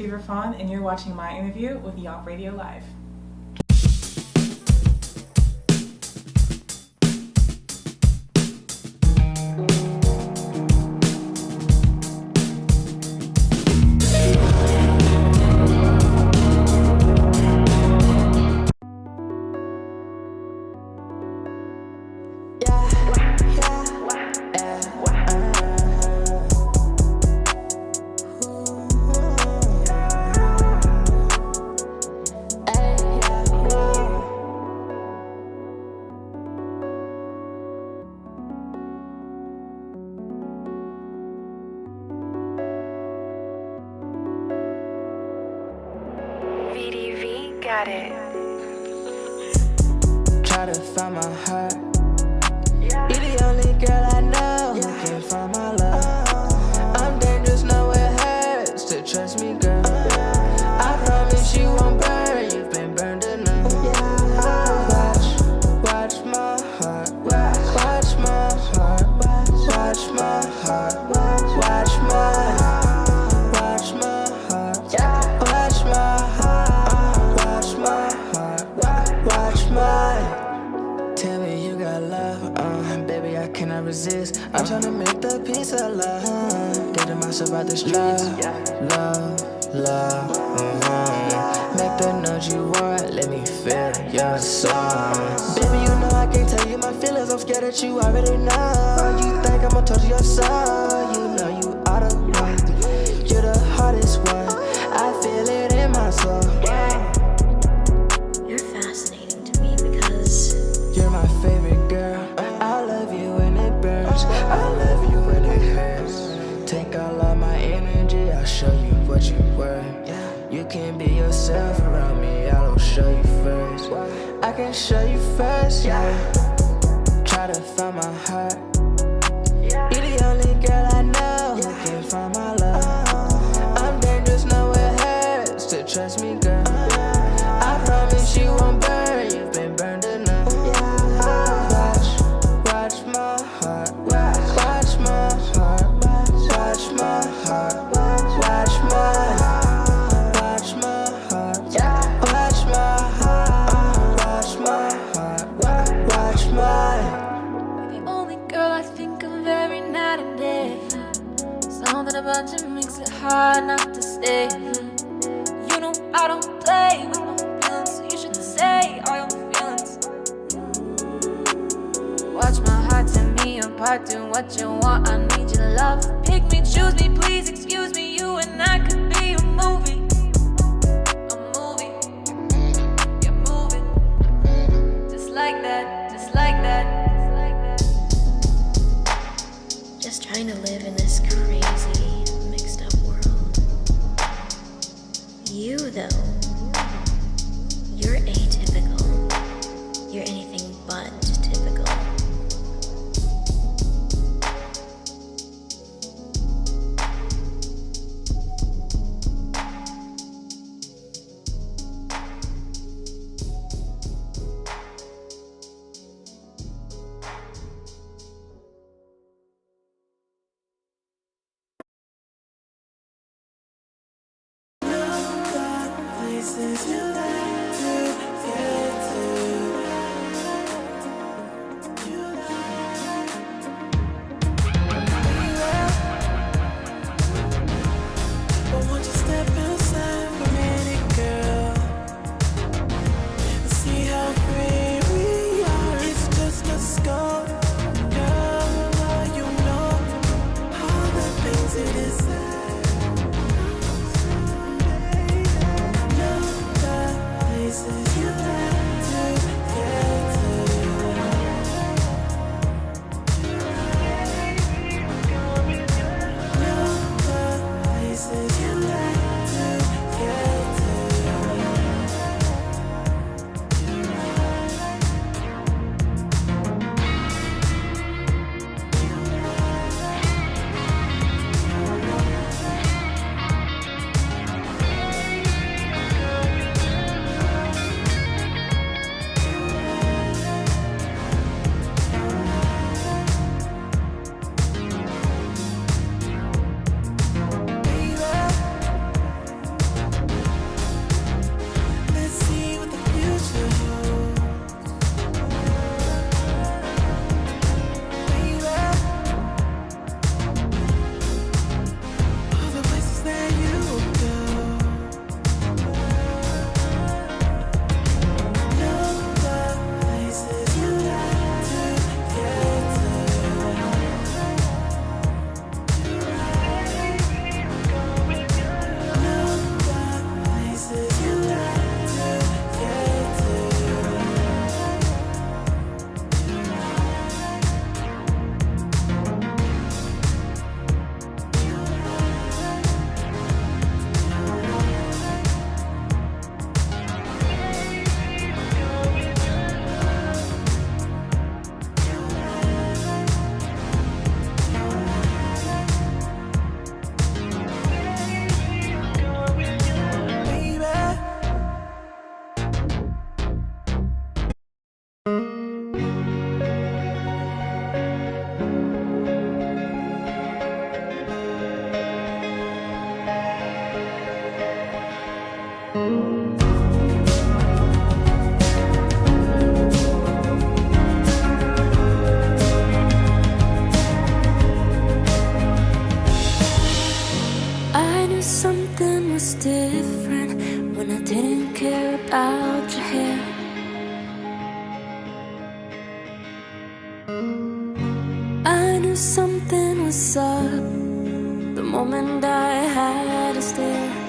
Fever Fawn, and you're watching my interview with YAWP Radio Live. Got it. Try to find my heart. You're the only girl I know who can find my love. I'm dangerous, know it hurts to trust me, girl. I promise you won't burn, you've been burned enough. Watch my heart. Watch my heart. Watch my heart. Watch my heart. Watch my heart. Watch my heart. Watch my. Tell me you got love, baby, I cannot resist. I'm tryna make the peace of love. Getting myself out the streets. Love. Make the notes you want, let me feel your song. Baby, you know I can't tell you my feelings. I'm scared that you already know. You think I'ma touch your soul? You know you are the one. You're the hardest one. I feel it in my soul. You're fascinating to me because you're my favorite girl. I love you when it burns. I love you when it hurts. Take all of my energy, I'll show you what you worth. You can be yourself around me, I don't show you first. I can show you first, Try to find my heart. You're the only girl I know who can find my love. I'm dangerous, know it hurts to trust me, girl. I promise you won't burn, you've been burned enough. Watch my heart. Watch my heart. Watch my heart. Watch my heart. Watch my heart. Watch my heart. Watch my heart. Watch my. The only girl I think of every night and day. Something about you makes it hard not to stay. You know I don't play with my feelings, so you should say all your feelings. Watch my heart tear me apart, do what you want, I need your love. Pick me, choose me, please excuse me. You and I could be a movie. A movie. You're moving. Just like that, just like that. just trying to live in this crazy, mixed up world. You, though, you're atypical. You're anything but typical. I knew something was different when I didn't care about your hair. I knew something was up the moment I had a stare.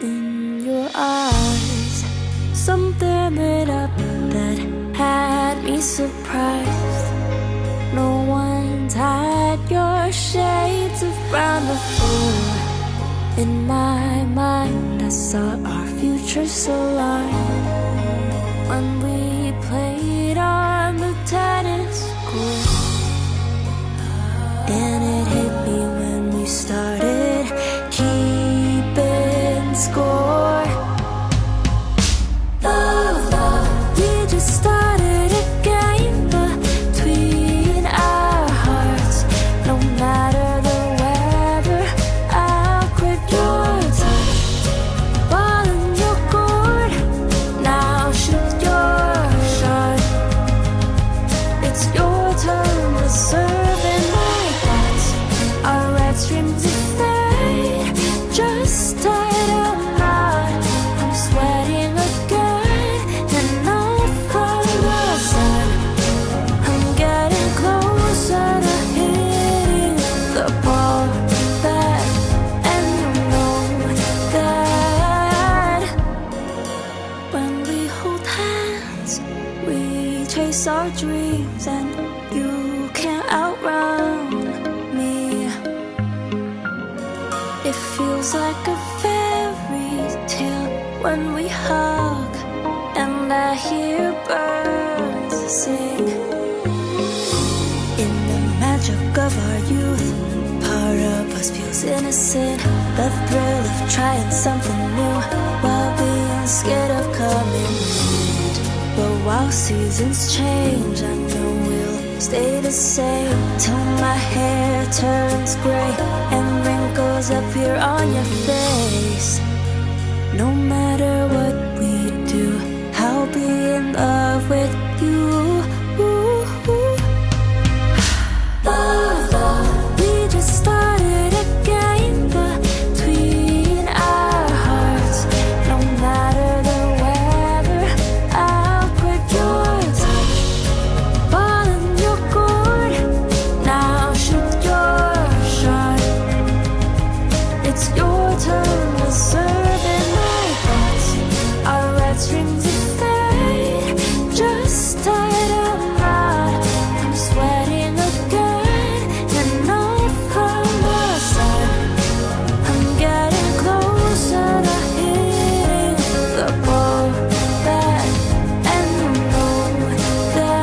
In your eyes, something lit up that had me surprised. No one's had your shades of brown before. In my mind, I saw our futures align when we played on the tennis court. And it hit me when we started keeping score. Oh, we just started a game between our hearts. No matter the weather, I'll grip your touch. Ball in your court, now shoot your shot. It's your turn to serve in my thoughts. Our red streams of fate just tied a knot. I'm sweating again, and not from the sun. I'm getting closer to hitting the ball back, and you know that when we hold hands, we chase our dreams, and you can't outrun me. It feels like a fairy tale when we hug, and I hear birds sing. In the magic of our youth, part of us feels innocent. The thrill of trying something new while being scared of coming late. But while seasons change, I know we'll stay the same till my hair turns gray and wrinkles appear on your face. No matter what we do, I'll be in love with you. We just started a game between our hearts. No matter the weather, I'll grip your touch. Ball in your court, now shoot your shot. It's your turn to serve in my thoughts. Our red strings of fate just tied a knot. I'm sweating again, and not from the sun. I'm getting closer to hitting the ball back, and you know that.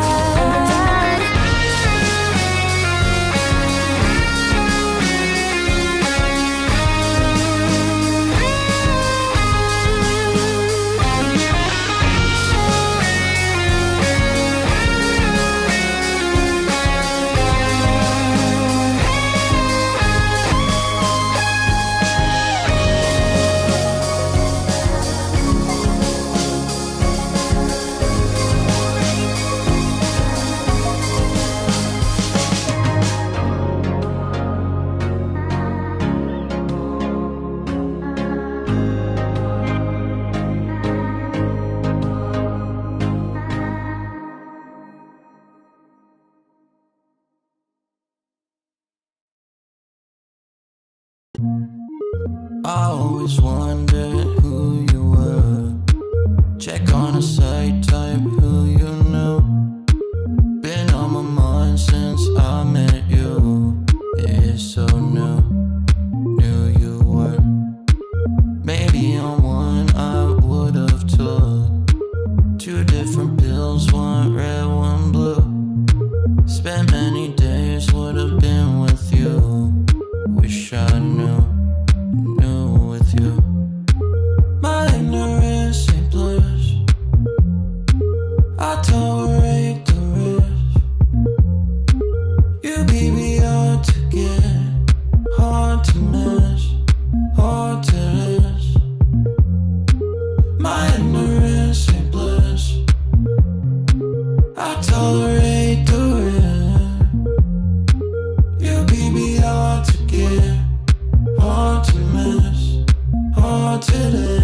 I always wondered who you were. Check on a site, type who you know. Been on my mind since I met you. It's so new, knew you were. Maybe on one I would've took. Two different pills, one red, one blue. Spent many days, would've been with you. Wish I knew with you. My ignorance ain't blues. down to the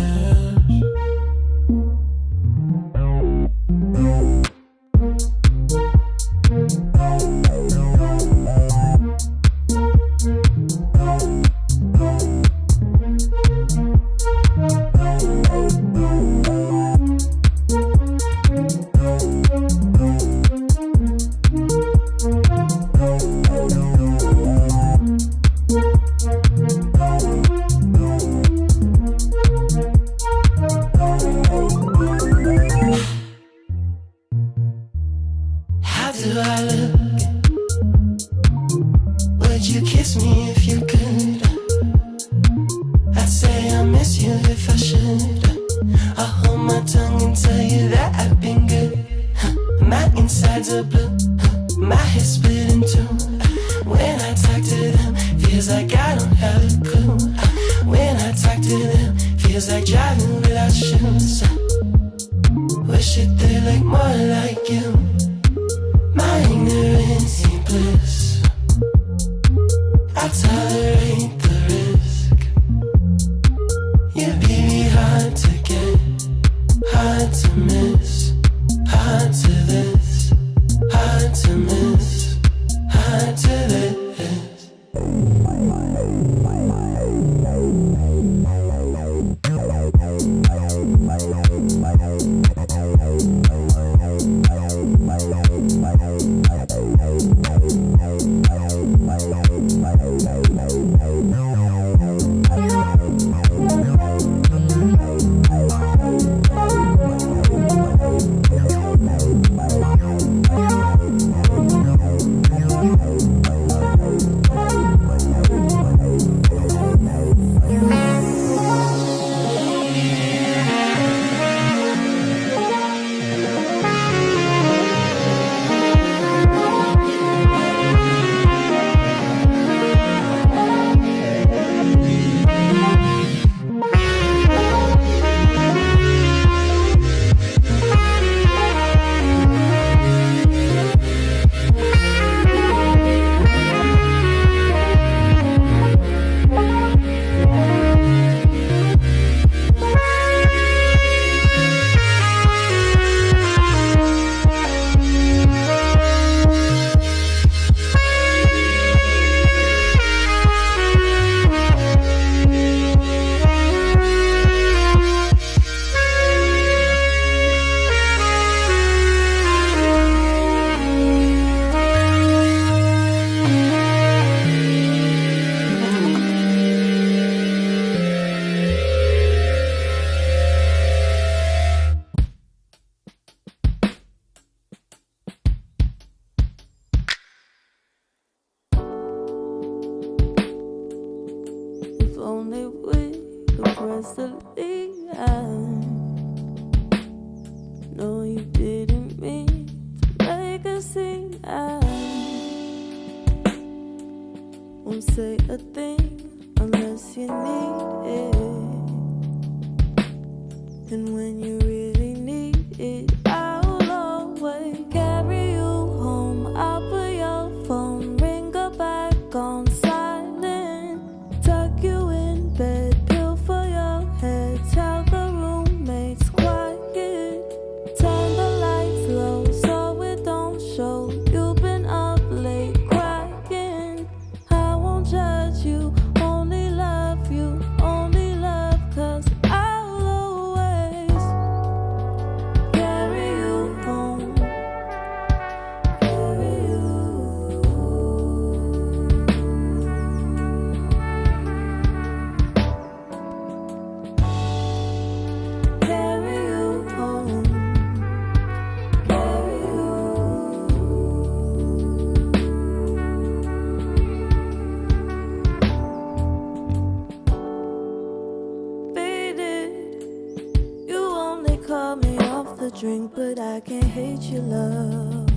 drink, but I can't hate your love.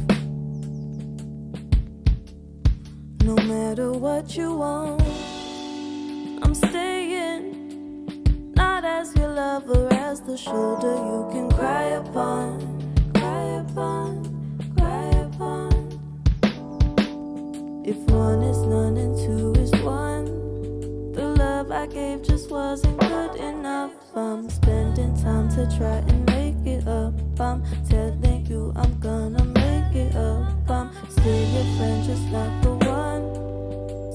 No matter what you want, I'm staying. Not as your lover, as the shoulder you can cry upon, cry upon, cry upon. If one is none and two is one, the love I gave just wasn't good enough. I'm spending time to try and make it up. I'm telling you I'm gonna make it up. I'm still your friend, just not the one.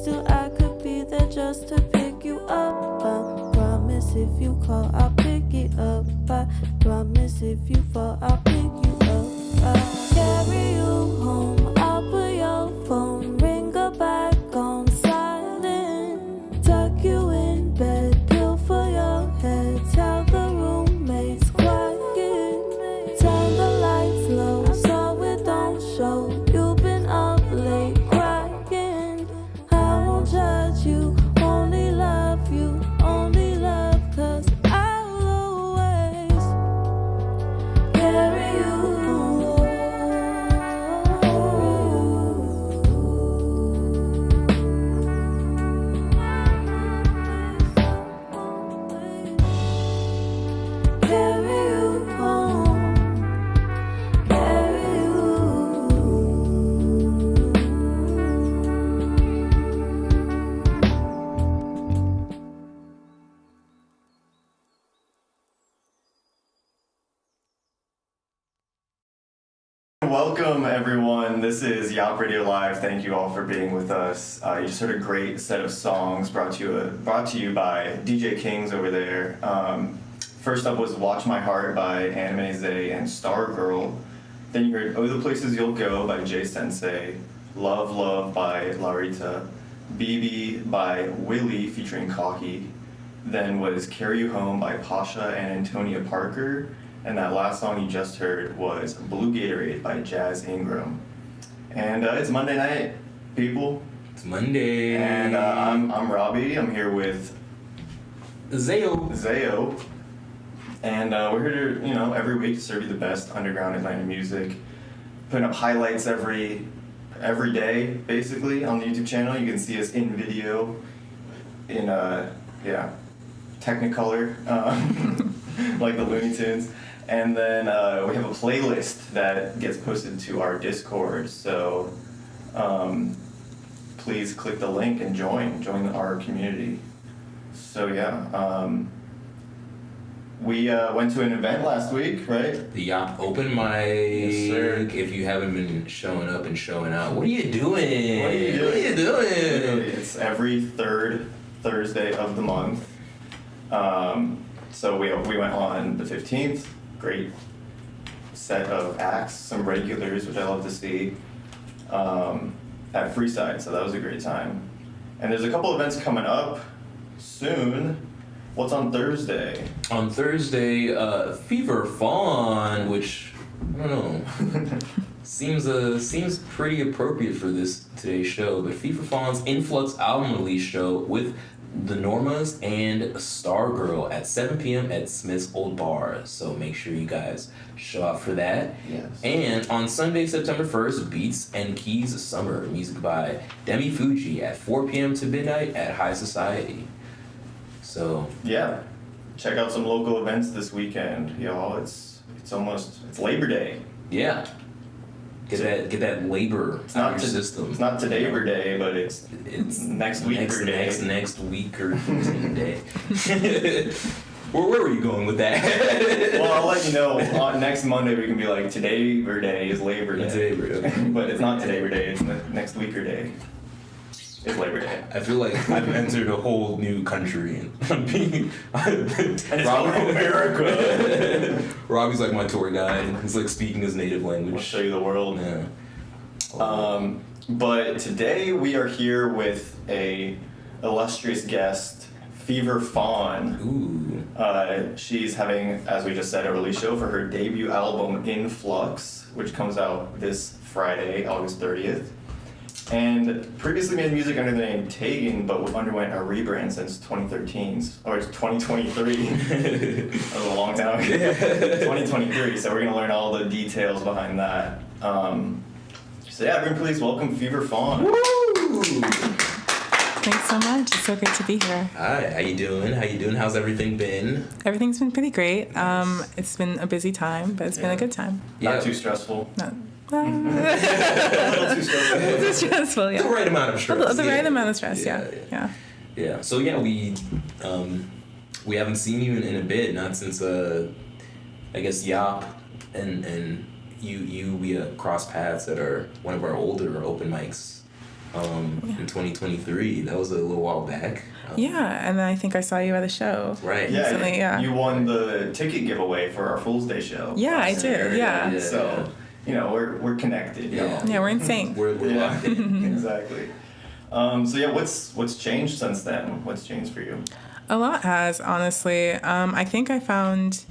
Still I could be there just to pick you up. I promise if you call I'll pick it up. I promise if you fall I'll pick you up. I'll carry you home, I'll put your phone ringer back on silent. Tuck you in bed, pill for your head. Tell the roommates quiet. Turn the lights low so it don't show. You've been up late crying. I won't judge you, only love you, only love, 'cause I'll always carry you. Welcome everyone, this is YAWP Radio Live. Thank you all for being with us. You just heard a great set of songs brought to you by DJ Kings over there. First up was Watch My Heart by Emenike, Zay, and Stargirl. Then you heard Oh the Places You'll Go by Jay Sensei, Love Love by Larita, BB by Willie featuring Cocky. Then was Carry You Home by Pasha and Antonia Parker. And that last song you just heard was Blue Gatorade by Jazz Ingram. And it's Monday night, people. It's Monday. And I'm Robby. I'm here with ZayOH. And we're here to, every week to serve you the best underground Atlanta music. Putting up highlights every day, basically, on the YouTube channel. You can see us in video, in, Technicolor, like the Looney Tunes. And then we have a playlist that gets posted to our Discord, so please click the link and join our community. So we went to an event last week, right? The YAWP open mic. Yes, sir. If you haven't been showing up and showing out, what are you doing? What are you doing? doing? It's every third Thursday of the month. So we went on the 15th. Great set of acts, some regulars, which I love to see, at Freeside, so that was a great time. And there's a couple events coming up soon. What's on Thursday? On Thursday, Fever Fawn, which, I don't know, seems pretty appropriate for today's show, but Fever Fawn's In Flux album release show with The Normas and Stargirl at 7 p.m. at Smith's Old Bar. So make sure you guys show up for that. Yes. And on Sunday, September 1st, Beats and Keys Summer, music by Demi Fuji at 4 p.m. to midnight at High Society. So yeah, check out some local events this weekend, y'all. It's Labor Day. yeah, get that labor out of your system. It's not today or day, but it's next week or day. Next week or day. Where were you going with that? Well, I'll let you know. On next Monday we can be like, today or day is Labor Day. Today or day. But it's not today or day. It's next week or day. It's Labor Day. I feel like I've entered a whole new country and It's America. Robbie's like my tour guide. He's like speaking his native language. We'll show you the world. Yeah. But today we are here with a illustrious guest, Fever Fawn. Ooh. She's having, as we just said, a release show for her debut album, In Flux, which comes out this Friday, August 30th. And previously made music under the name Tegan, but underwent a rebrand since 2013, or it's 2023. That was a long time ago. 2023, so we're going to learn all the details behind that. So yeah, everyone please welcome Fever Fawn. Woo! Thanks so much. It's so great to be here. Hi, how you doing? How's everything been? Everything's been pretty great. It's been a busy time, but it's been a good time. Not too stressful. A A little too stressful. It's stressful, yeah. The right amount of stress. The right amount of stress, yeah. Yeah. So yeah, we haven't seen you in a bit, not since I guess YAWP and we crossed paths at one of our older open mics in 2023. That was a little while back. Yeah, and I think I saw you at a show. Right. Yeah, Recently, yeah. You won the ticket giveaway for our Fool's Day show. Yeah, I last did. year. Yeah. So, you know, we're connected. Yeah. Yeah, we're in sync. We're locked in. Exactly. So yeah, what's changed since then? What's changed for you? A lot has, honestly. I think I found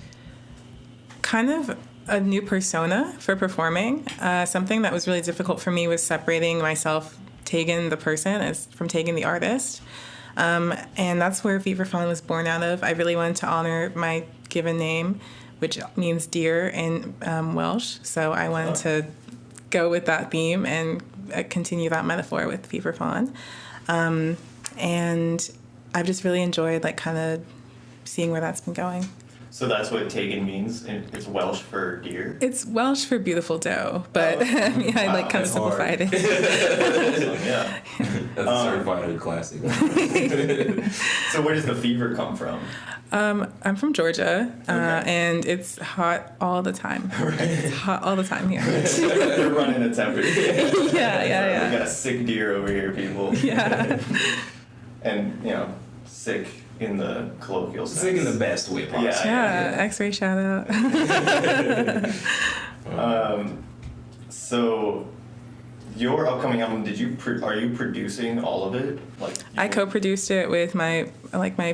kind of a new persona for performing. Something that was really difficult for me was separating myself, Tegan the person, from Tegan the artist. And that's where Fever Fawn was born out of. I really wanted to honor my given name, which means deer in Welsh. So I wanted to go with that theme and continue that metaphor with Fever Fawn. And I've just really enjoyed like kind of seeing where that's been going. So that's what Tegan means. It's Welsh for deer. It's Welsh for beautiful doe, but yeah, I like kind of simplified it. Awesome, yeah. That's a certified classic. So where does the fever come from? I'm from Georgia, and it's hot all the time. Right. It's hot all the time here. They're running a temperature. Yeah. We got a sick deer over here, people. Yeah. And, you know, sick in the colloquial sense. Sick in the best way possible. Yeah, X-ray shout out. So your upcoming album, are you producing all of it? I co-produced it with my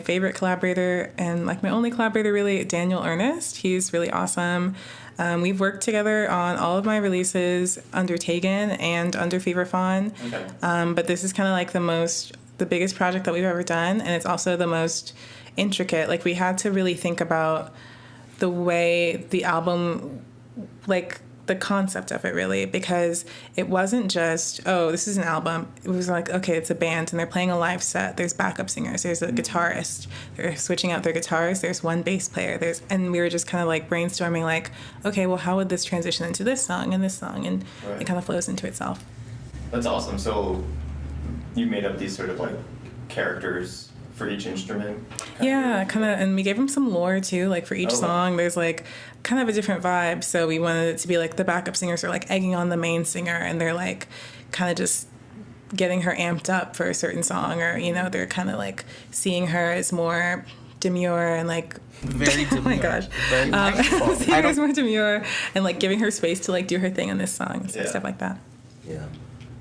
favorite collaborator and like my only collaborator really, Daniel Ernest. He's really awesome. We've worked together on all of my releases under Tegan and under Fever Fawn. Okay. But this is kind of like the biggest project that we've ever done, and it's also the most intricate. Like we had to really think about the way the album, like the concept of it really, because it wasn't just, oh, this is an album. It was like, okay, it's a band and they're playing a live set. There's backup singers. There's a guitarist. They're switching out their guitars. There's one bass player. And we were just kind of like brainstorming like, okay, well, how would this transition into this song and this song? And Right. it kind of flows into itself. That's awesome. So you made up these sort of like characters for each instrument? Yeah, kind of, and we gave them some lore too. Like for each Oh, wow. song, there's like kind of a different vibe. So we wanted it to be like the backup singers are like egging on the main singer, and they're like kind of just getting her amped up for a certain song, or you know, they're kind of like seeing her as more demure and like Very demure. oh my gosh, Very mindful. seeing her as more demure and like giving her space to like do her thing in this song, so Yeah. stuff like that. Yeah.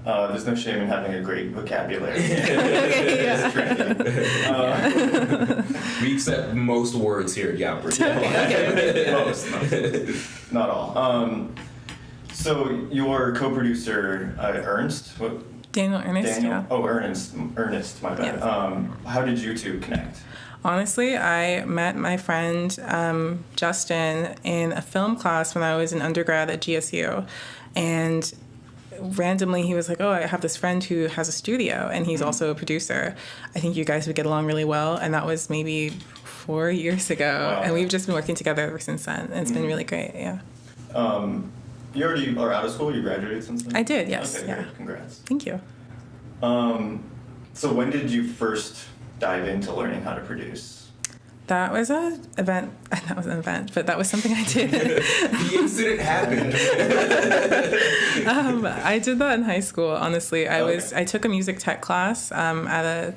There's no shame in having a great vocabulary. Yeah. We accept most words here at YAWP Radio. Most. Not all. So your co-producer, Ernst? Daniel Ernest, Daniel? yeah. Oh, Ernest, my bad. Yeah. How did you two connect? Honestly, I met my friend Justin in a film class when I was in undergrad at GSU, and randomly he was like, oh, I have this friend who has a studio and he's also a producer. I think you guys would get along really well. And that was maybe 4 years ago. Wow. And we've just been working together ever since then. And it's been really great, yeah. You already are out of school? You graduated since then? I did, yes. Okay, Yeah. great. Congrats. Thank you. So when did you first dive into learning how to produce? That was an event, but that was something I did. The incident happened. I did that in high school, honestly. I took a music tech class at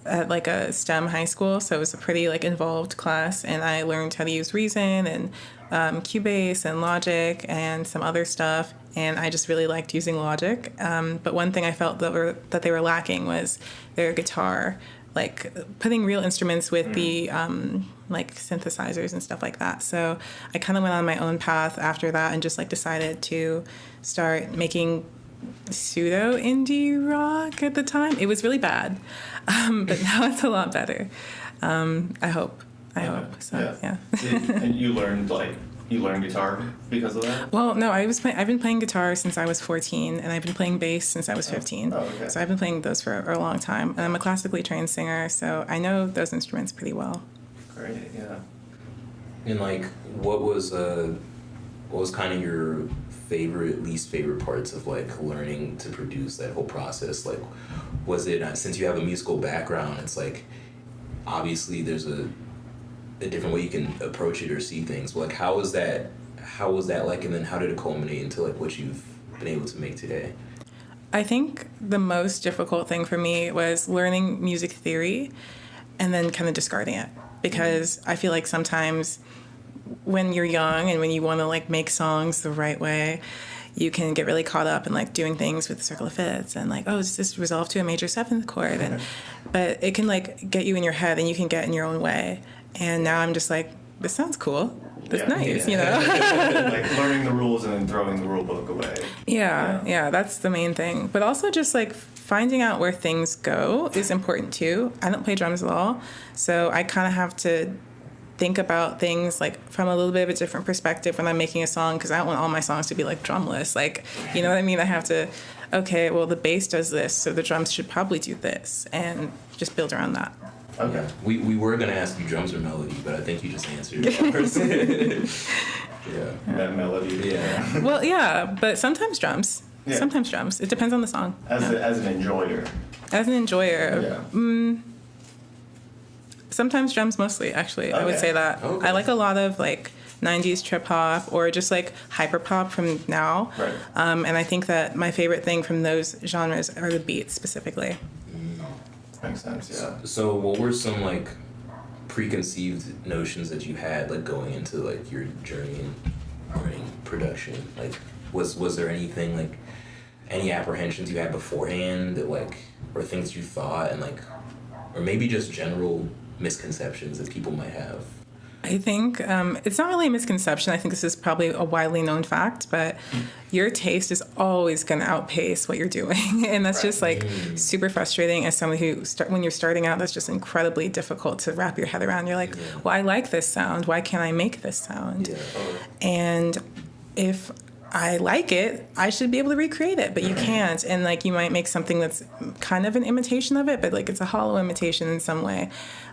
like a STEM high school, so it was a pretty like involved class, and I learned how to use Reason and Cubase and Logic and some other stuff, and I just really liked using Logic. But one thing I felt that they were lacking was their guitar, like putting real instruments with the like synthesizers and stuff like that. So I kind of went on my own path after that and just like decided to start making pseudo indie rock at the time. It was really bad, but now it's a lot better. I hope. So yeah. And you learned guitar because of that? Well, no, I've been playing guitar since I was 14, and I've been playing bass since I was 15. Oh, okay. So I've been playing those for a long time, and I'm a classically trained singer, so I know those instruments pretty well. Great, yeah. And like, what was kind of your least favorite parts of like learning to produce, that whole process? Like, was it, since you have a musical background, it's like, obviously there's a different way you can approach it or see things. But like, how was that like, and then how did it culminate into like what you've been able to make today? I think the most difficult thing for me was learning music theory and then kind of discarding it, because I feel like sometimes when you're young and when you want to like make songs the right way, you can get really caught up in like doing things with the circle of fifths and like, oh, it's just resolved to a major seventh chord, and but it can like get you in your head and you can get in your own way. And now I'm just like, this sounds cool. That's nice, you know? Like learning the rules and then throwing the rule book away. Yeah, that's the main thing. But also just like finding out where things go is important too. I don't play drums at all, so I kind of have to think about things like from a little bit of a different perspective when I'm making a song, because I don't want all my songs to be like drumless. Like, you know what I mean? I have to, okay, well, the bass does this, so the drums should probably do this, and just build around that. Okay. We were gonna ask you drums or melody, but I think you just answered it. Yeah. That melody. Yeah. Well, yeah, but sometimes drums. Yeah. Sometimes drums. It depends on the song. As an enjoyer. As an enjoyer. Yeah. Sometimes drums mostly, actually. I would say that. Okay. I like a lot of like 90s trip hop or just like hyper pop from now. Right. And I think that my favorite thing from those genres are the beats specifically. Makes sense, yeah. So what were some like preconceived notions that you had like going into like your journey in writing production? Like was there anything like any apprehensions you had beforehand that like, or things you thought, and like, or maybe just general misconceptions that people might have? I think it's not really a misconception. I think this is probably a widely known fact, but your taste is always going to outpace what you're doing. And that's just like super frustrating as someone who, when you're starting out, that's just incredibly difficult to wrap your head around. You're like, well, I like this sound. Why can't I make this sound? Yeah. And if I like it, I should be able to recreate it, but you can't. And like, you might make something that's kind of an imitation of it, but like it's a hollow imitation in some way.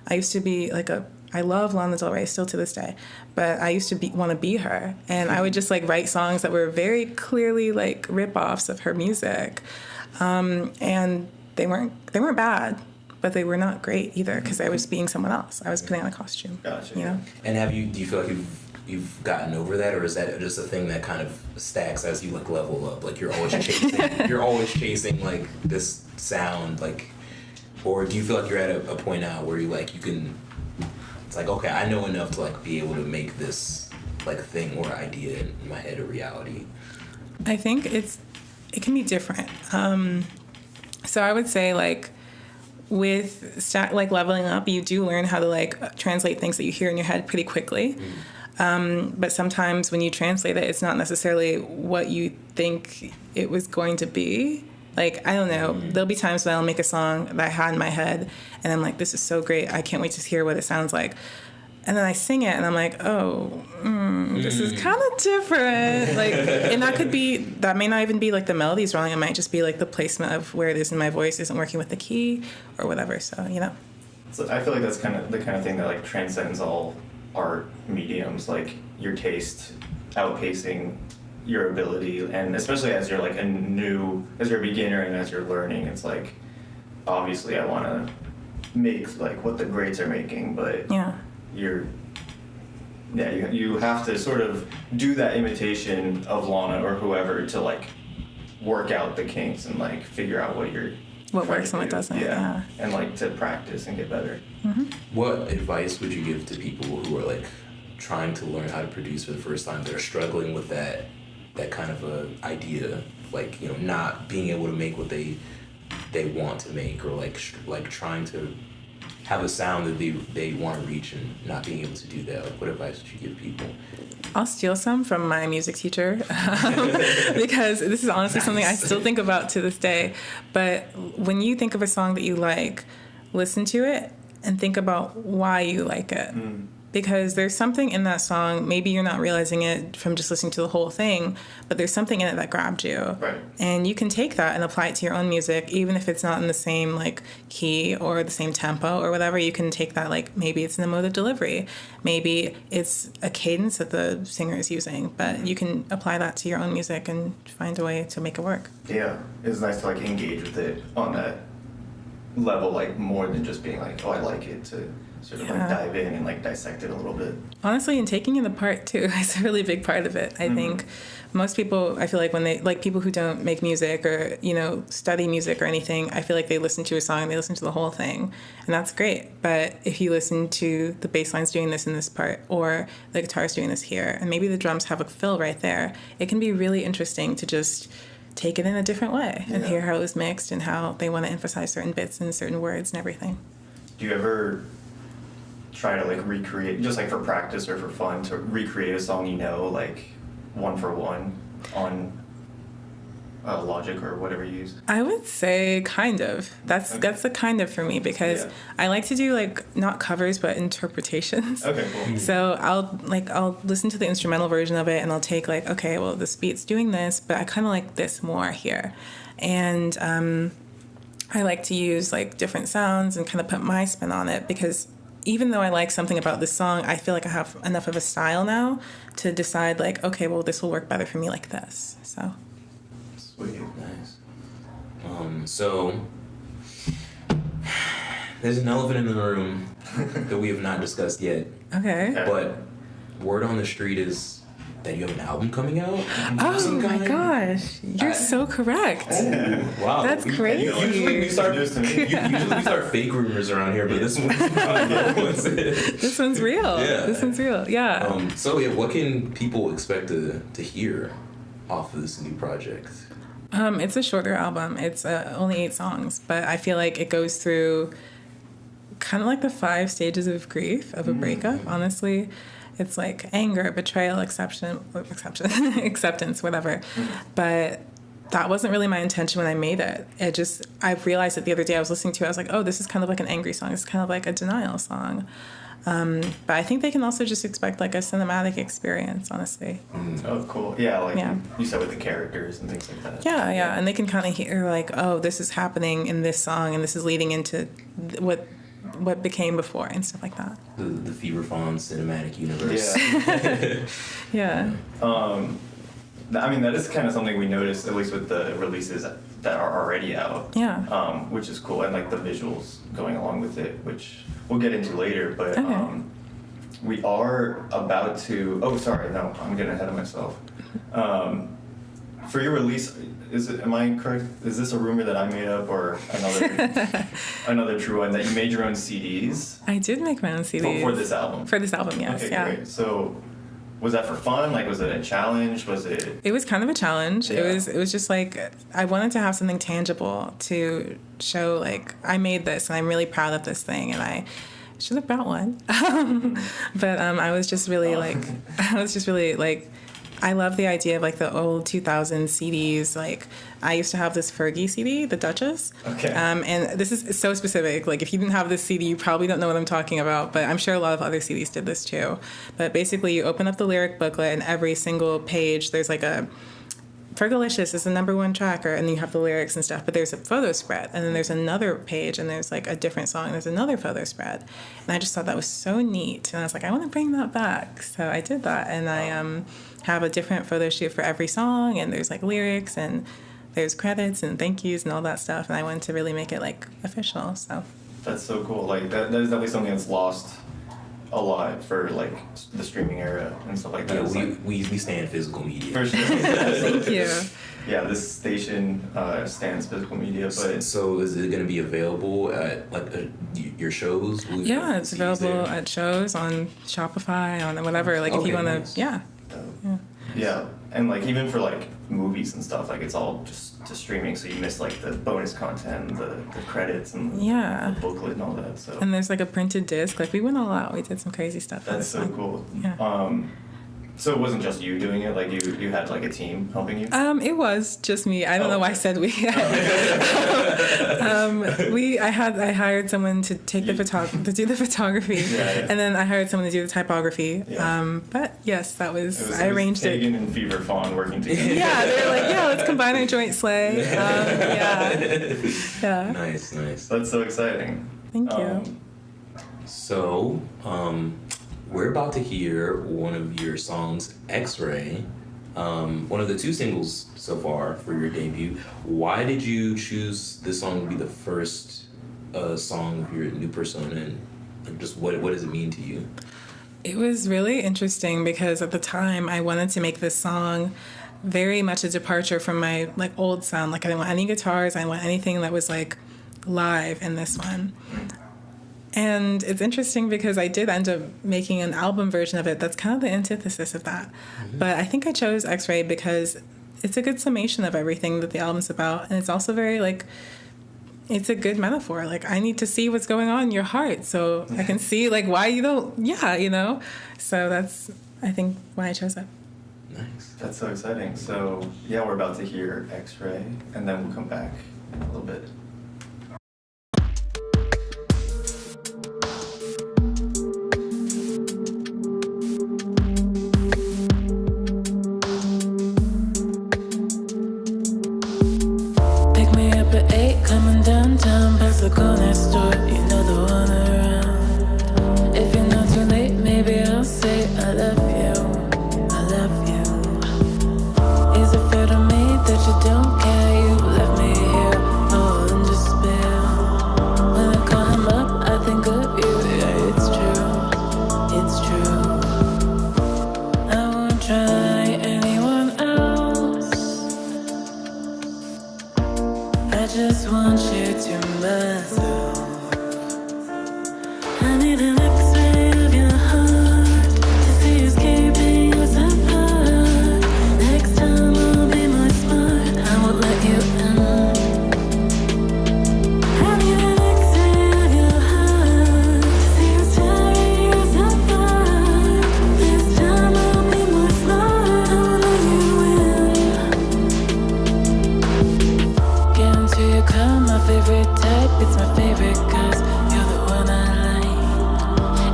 I used to be like I love Lana Del Rey still to this day, but I used to want to be her, and I would just like write songs that were very clearly like rip-offs of her music, and they weren't bad, but they were not great either, because I was being someone else. I was putting on a costume. Gotcha. You know. And do you feel like you've gotten over that, or is that just a thing that kind of stacks as you like level up? Like you're always chasing like this sound, like, or do you feel like you're at a point now where you can? It's like, okay, I know enough to like be able to make this like thing or idea in my head a reality. I think it can be different. So I would say like with like leveling up, you do learn how to like translate things that you hear in your head pretty quickly. But sometimes when you translate it, it's not necessarily what you think it was going to be. Like, I don't know, there'll be times when I'll make a song that I had in my head, and I'm like, this is so great, I can't wait to hear what it sounds like. And then I sing it, and I'm like, oh, this is kind of different. Like, and that may not even be like the melody's wrong, it might just be like the placement of where it is in my voice isn't working with the key or whatever, so, you know. So I feel like that's kind of the kind of thing that like transcends all art mediums, like your taste outpacing your ability, and especially as you're like as you're a beginner and as you're learning, it's like obviously I want to make like what the greats are making, but you have to sort of do that imitation of Lana or whoever to like work out the kinks and like figure out what works and what doesn't. Yeah, and like to practice and get better. What advice would you give to people who are like trying to learn how to produce for the first time, that are struggling with that kind of a idea, like, you know, not being able to make what they want to make, or like trying to have a sound that they want to reach and not being able to do that? Like, what advice would you give people? I'll steal some from my music teacher because this is honestly something I still think about to this day. But when you think of a song that you like, listen to it and think about why you like it. Because there's something in that song, maybe you're not realizing it from just listening to the whole thing, but there's something in it that grabbed you. Right. And you can take that and apply it to your own music, even if it's not in the same like key or the same tempo or whatever. You can take that, like maybe it's an emotive delivery, maybe it's a cadence that the singer is using, but you can apply that to your own music and find a way to make it work. Yeah, it's nice to like engage with it on that level, like more than just being like, oh, I like it, to sort of like dive in and like dissect it a little bit? Honestly, and taking it apart too is a really big part of it. I think most people, I feel like when they, like people who don't make music or, you know, study music or anything, I feel like they listen to a song and they listen to the whole thing, and that's great. But if you listen to the bass line's doing this in this part, or the guitar's doing this here, and maybe the drums have a fill right there, it can be really interesting to just take it in a different way and hear how it was mixed and how they want to emphasize certain bits and certain words and everything. Do you ever try to like recreate, just like for practice or for fun, to recreate a song, you know, like one for one on Logic or whatever you use? I would say kind of. That's the kind of for me, because I like to do like not covers but interpretations. Okay, cool. So I'll listen to the instrumental version of it and I'll take like, okay, well this beat's doing this, but I kind of like this more here, and I like to use like different sounds and kind of put my spin on it, because even though I like something about this song, I feel like I have enough of a style now to decide like, okay, well this will work better for me like this. So. Sweet, nice. So there's an elephant in the room that we have not discussed yet. Okay. But word on the street is that you have an album coming out. Oh my gosh, you're so correct. Oh, wow, that's crazy. Usually we start fake rumors around here, but this one's this one's real. Yeah. This one's real. Yeah. So yeah, what can people expect to hear off of this new project? It's a shorter album. It's only 8 songs, but I feel like it goes through kind of like the 5 stages of grief of a breakup, honestly. It's like anger, betrayal, acceptance, whatever. But that wasn't really my intention when I made it. I realized it the other day. I was listening to it. I was like, oh, this is kind of like an angry song. It's kind of like a denial song. But I think they can also just expect like a cinematic experience, honestly. Oh, cool. Yeah, you said with the characters and things like that. Yeah. And they can kind of hear like, oh, this is happening in this song, and this is leading into what became before and stuff like that. The Fever Fawns cinematic universe. Yeah. I mean, that is kind of something we noticed, at least with the releases that are already out. Yeah. Which is cool, and like the visuals going along with it, which we'll get into later. But we are about to. Oh, sorry, no, I'm getting ahead of myself. For your release, am I correct? Is this a rumor that I made up, or another true one, that you made your own CDs? I did make my own CDs for this album. For this album, yes. Okay, yeah. Great. So, was that for fun? Like, was it a challenge? Was it? It was kind of a challenge. Yeah. It was just like I wanted to have something tangible to show. Like, I made this, and I'm really proud of this thing, and I should have brought one. But I was just really I love the idea of like the old 2000s CDs. Like, I used to have this Fergie CD, the Duchess. Okay. And this is so specific. Like, if you didn't have this CD, you probably don't know what I'm talking about. But I'm sure a lot of other CDs did this too. But basically, you open up the lyric booklet, and every single page, there's like a Fergalicious is the #1 tracker, and you have the lyrics and stuff, but there's a photo spread, and then there's another page, and there's like a different song, and there's another photo spread. And I just thought that was so neat, and I was like, I want to bring that back. So I did that, and I have a different photo shoot for every song, and there's like lyrics, and there's credits and thank yous and all that stuff, and I wanted to really make it like official. So that's so cool. Like that is definitely something that's lost a lot for like the streaming era and stuff like that. Yeah, we stand physical media. For sure. Thank you. Yeah, this station stands physical media, but so is it going to be available at like your shows? Yeah, it's available at shows, on Shopify, on whatever. Like if you want to, yeah, and like even for like movies and stuff, like it's all just streaming, so you miss like the bonus content, the credits, and the booklet and all that. So and there's like a printed disc. Like we went all out. We did some crazy stuff. That's so cool. Yeah. So it wasn't just you doing it, like you had like a team helping you? It was just me. I don't know why I said we. I hired someone to take to do the photography, and then I hired someone to do the typography. Yeah. But yes, I arranged it. Tegan and Fever Fawn working together. Yeah, they were like, let's combine our joint sleigh. Yeah. Nice. That's so exciting. Thank you. So, we're about to hear one of your songs, X-Ray, one of the 2 singles so far for your debut. Why did you choose this song to be the first a song of your new persona, and like, just what does it mean to you? It was really interesting because at the time I wanted to make this song very much a departure from my like old sound. Like I didn't want any guitars, I didn't want anything that was like live in this one. And it's interesting because I did end up making an album version of it that's kind of the antithesis of that. Mm-hmm. But I think I chose X-Ray because it's a good summation of everything that the album's about, and it's also very like, it's a good metaphor. Like, I need to see what's going on in your heart so I can see, like, why you don't, So that's, I think, why I chose it. Nice. That's so exciting. So, yeah, we're about to hear X-Ray, and then we'll come back in a little bit. The corner store, you know the one around. If you're not too late, maybe I'll say I love you, I love you. Is it fair to me that you don't care? You left me here, all in despair. When I call him up, I think of you. Yeah, it's true, I won't try anyone else. I just want you to myself. I need an X-ray of your heart to see who's keeping us apart. Next time I'll be more smart, I won't let you in. I need an X-ray of your heart to see who's tearing us apart. This time I'll be more smart, I won't let you in. Get into your car, my favorite type, it's my favorite cause you're the one I like.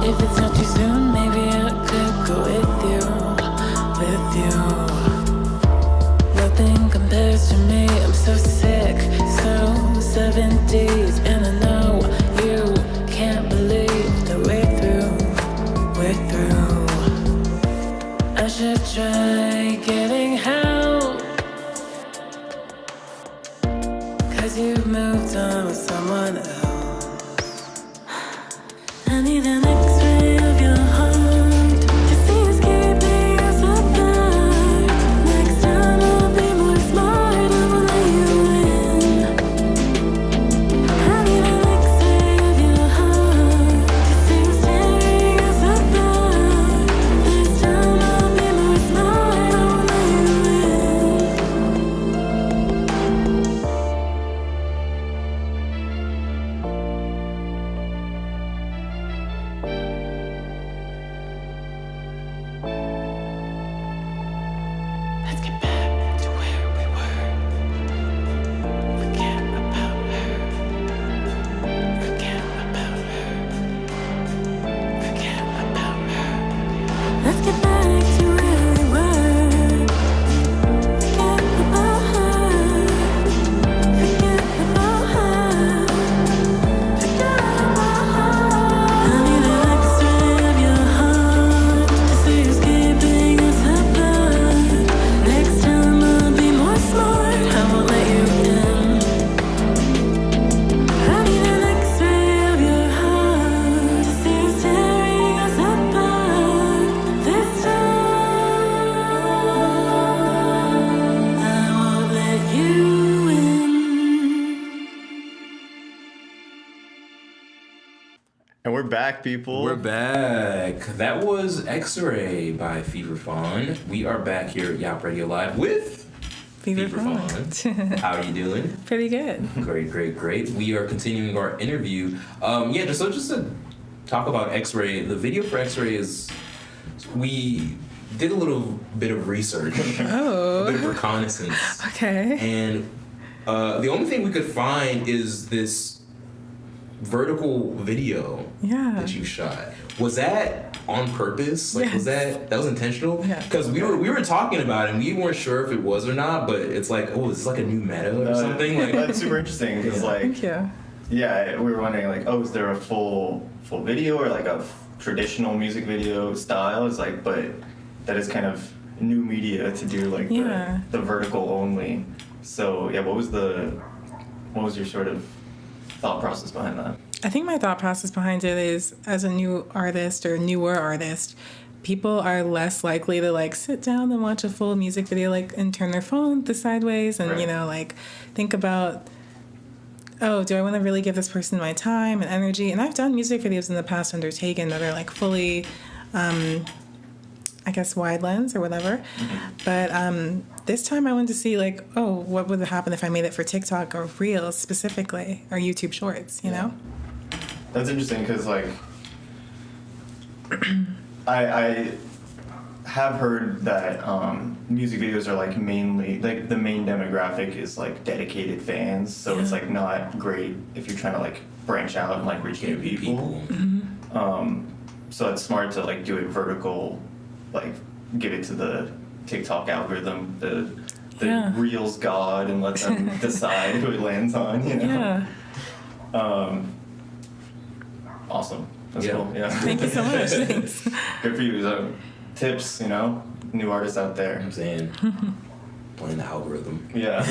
If it's not too soon, maybe I could go with you. Nothing compares to me, I'm so sick, so 70s, and I know you can't believe that we're through. I should try getting help, cause you've moved on with someone else. I need an X-ray of your heart to see who's keeping us apart. Next time I'll be more smart, I will let you in. I need an X-ray of your heart to see who's tearing us apart. This time I'll be more smart, I will let you Let's get back to where we were. Forget about her. Forget about her. Forget about her. Let's get back to where we were. Forget about her. Forget about her. Forget about her. I need an X-ray of your heart to see who's keeping us apart. Next time I'll be more smart, I won't let you in. I need an X-ray of your heart to see who's tearing us apart. This time I won't let you in. And we're back, people. We're back. That was X-Ray by Fever Fawn. We are back here at YAWP Radio Live with Fever Fawn. Fawn. How are you doing? Pretty good. Great. We are continuing our interview. Just to talk about X-Ray, the video for X-Ray is, we did a little bit of research, Oh. a bit of reconnaissance, Okay. and the only thing we could find is this vertical video Yeah. that you shot. Was that on purpose? Like, was Yes. that was intentional? Yeah. Because we were talking about it and we weren't sure if it was or not, but it's like, oh, is this like a new meta or something? Like, That's super interesting because, Thank you. yeah, we were wondering, like, oh, is there a full video or like a traditional music video style? It's like, but that is kind of new media to do, like Yeah. the vertical only. So yeah, what was your sort of thought process behind that? I think my thought process behind it is, as a new artist or newer artist, people are less likely to like sit down and watch a full music video and turn their phone the sideways and Right. think about, oh, do I want to really give this person my time and energy? And I've done music videos in the past under Taken that are like fully I guess wide lens or whatever. But this time I wanted to see what would happen if I made it for TikTok or Reels specifically, or YouTube Shorts, you know? That's interesting because I have heard that music videos are mainly the main demographic is dedicated fans, so it's not great if you're trying to branch out and reach new people. So it's smart to do it vertical, give it to the TikTok algorithm, the Reels god, and let them decide who it lands on. You know? Yeah. Awesome. That's cool. Yeah. Thank you so much. Thanks. Good for you. So, tips, new artists out there. I'm saying, playing the algorithm. Yeah.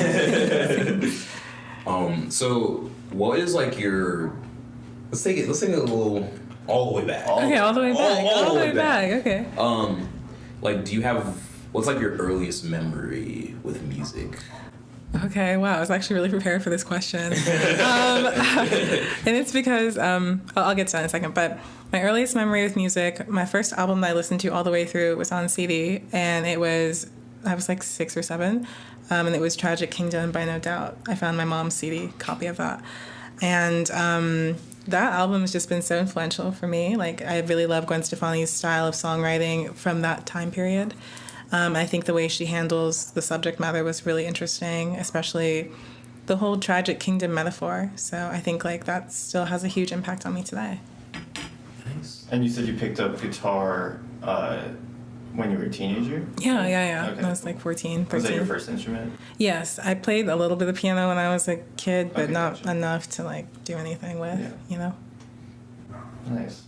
So what is your? Let's take it a little all the way back. Okay, all the way back. All the way back. Okay. Do you have what's your earliest memory with music? Okay, wow, I was actually really prepared for this question. And it's because, I'll get to that in a second, but my earliest memory with music, my first album that I listened to all the way through was on CD, and I was 6 or 7, and it was Tragic Kingdom by No Doubt. I found my mom's CD copy of that. And that album has just been so influential for me. I really love Gwen Stefani's style of songwriting from that time period. I think the way she handles the subject matter was really interesting, especially the whole Tragic Kingdom metaphor. So I think that still has a huge impact on me today. Nice. And you said you picked up guitar when you were a teenager? Yeah. Okay. When I was 14, 13. Was that your first instrument? Yes, I played a little bit of piano when I was a kid, but not gotcha. enough to do anything with, Nice.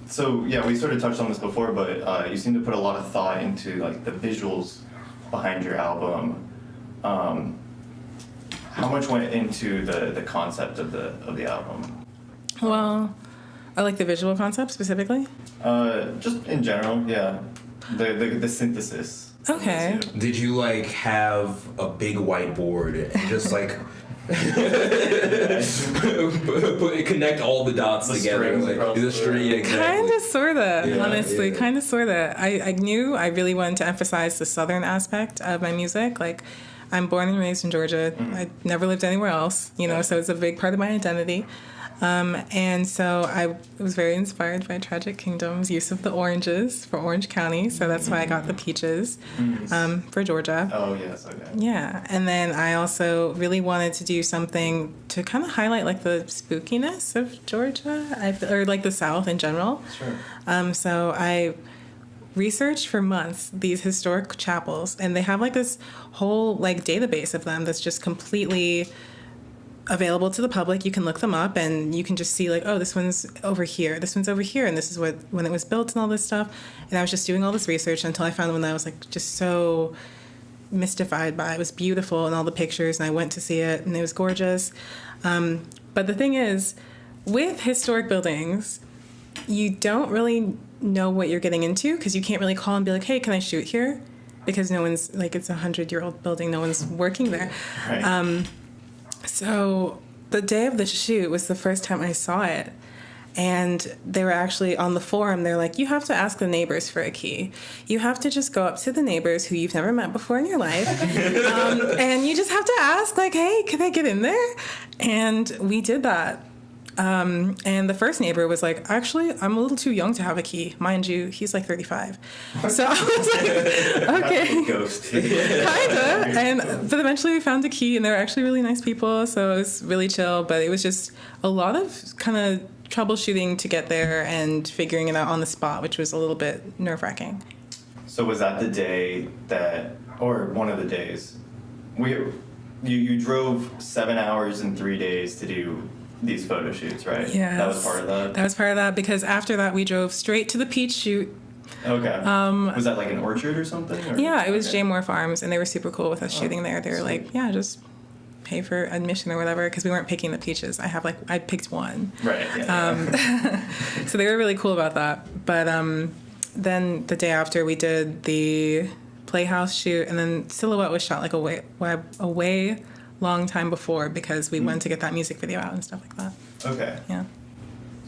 So yeah, we sort of touched on this before, but you seem to put a lot of thought into the visuals behind your album. How much went into the concept of the album? Well, I like the visual concept specifically. Just in general, yeah. The synthesis. Okay. Did you have a big whiteboard and just connect all the dots together? The string, exactly. Kind of, sort of, honestly. Yeah. Kind of, sort of. I knew I really wanted to emphasize the southern aspect of my music. I'm born and raised in Georgia. I never lived anywhere else, so it's a big part of my identity. And so I was very inspired by Tragic Kingdom's use of the oranges for Orange County. So that's why I got the peaches for Georgia. Oh, yes, okay. Yeah. And then I also really wanted to do something to kind of highlight the spookiness of Georgia, or the South in general. Sure. So I researched for months these historic chapels, and they have this whole database of them that's just completely available to the public. You can look them up and you can just see oh, this one's over here, this one's over here, and this is when it was built and all this stuff. And I was just doing all this research until I found one that I was just so mystified by. It was beautiful and all the pictures, and I went to see it and it was gorgeous. But the thing is, with historic buildings, you don't really know what you're getting into, because you can't really call and be like, hey, can I shoot here? Because no one's it's a 100-year-old building, no one's working there. Right. So the day of the shoot was the first time I saw it. And they were actually on the forum. They're like, you have to ask the neighbors for a key. You have to just go up to the neighbors who you've never met before in your life. And you just have to ask, hey, can I get in there? And we did that. And the first neighbor was like, actually, I'm a little too young to have a key. Mind you, he's 35. So I was like, okay. Ghost. Kinda. But eventually we found a key, and they were actually really nice people. So it was really chill, but it was just a lot of kind of troubleshooting to get there and figuring it out on the spot, which was a little bit nerve-wracking. So was that the day or one of the days, you drove 7 hours and 3 days to do these photo shoots, right? Yeah. That was part of that? That was part of that, because after that we drove straight to the peach shoot. Okay. Was that an orchard or something? Or? Yeah, it was Okay. J. Moore Farms, and they were super cool with us shooting there. They were like, yeah, just pay for admission or whatever, because we weren't picking the peaches. I picked one. Right. Yeah. So they were really cool about that. But then the day after, we did the Playhouse shoot, and then Silhouette was shot like a way long time before, because we went to get that music video out and stuff like that. Okay. Yeah.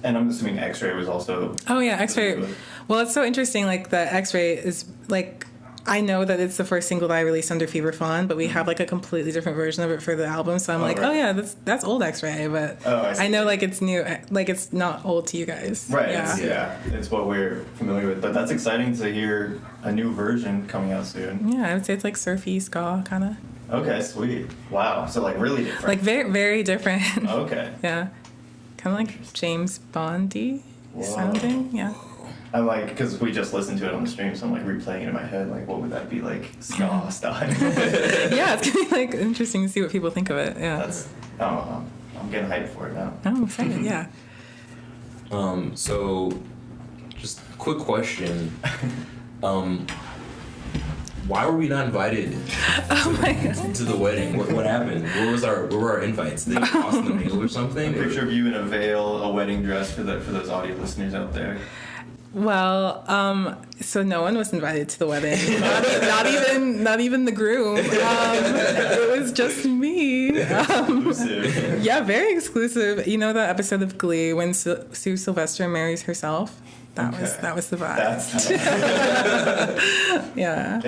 And I'm assuming X-Ray was also... Oh, yeah, X-Ray. Well, it's so interesting, like, the X-Ray is, like, I know that it's the first single that I released under Fever Fawn, but we have, like, a completely different version of it for the album, so I'm right. oh, yeah, that's old X-Ray, but I know, like, it's new, like, it's not old to you guys. Right, Yeah. It's what we're familiar with, but that's exciting to hear a new version coming out soon. Yeah, I would say it's, like, surfy, ska, kind of. Okay, sweet. Wow, so, like, really different. Like, very, very different. Okay. Yeah. Kind of like James Bond-y sounding, yeah. I'm like, because we just listened to it on the stream, so I'm like replaying it in my head, like, what would that be like, ska style? Yeah, it's gonna be like interesting to see what people think of it. Yeah. I'm getting hyped for it now. Oh, I'm excited. Yeah. So, just a quick question. Why were we not invited to the wedding? What happened? Where were our invites? Did they get lost in the mail or something? A picture of you in a veil, a wedding dress for those audio listeners out there. Well, so no one was invited to the wedding. Not even the groom. It was just me. Exclusive. Yeah, very exclusive. You know that episode of Glee when Sue Sylvester marries herself? That was the vibe. Yeah.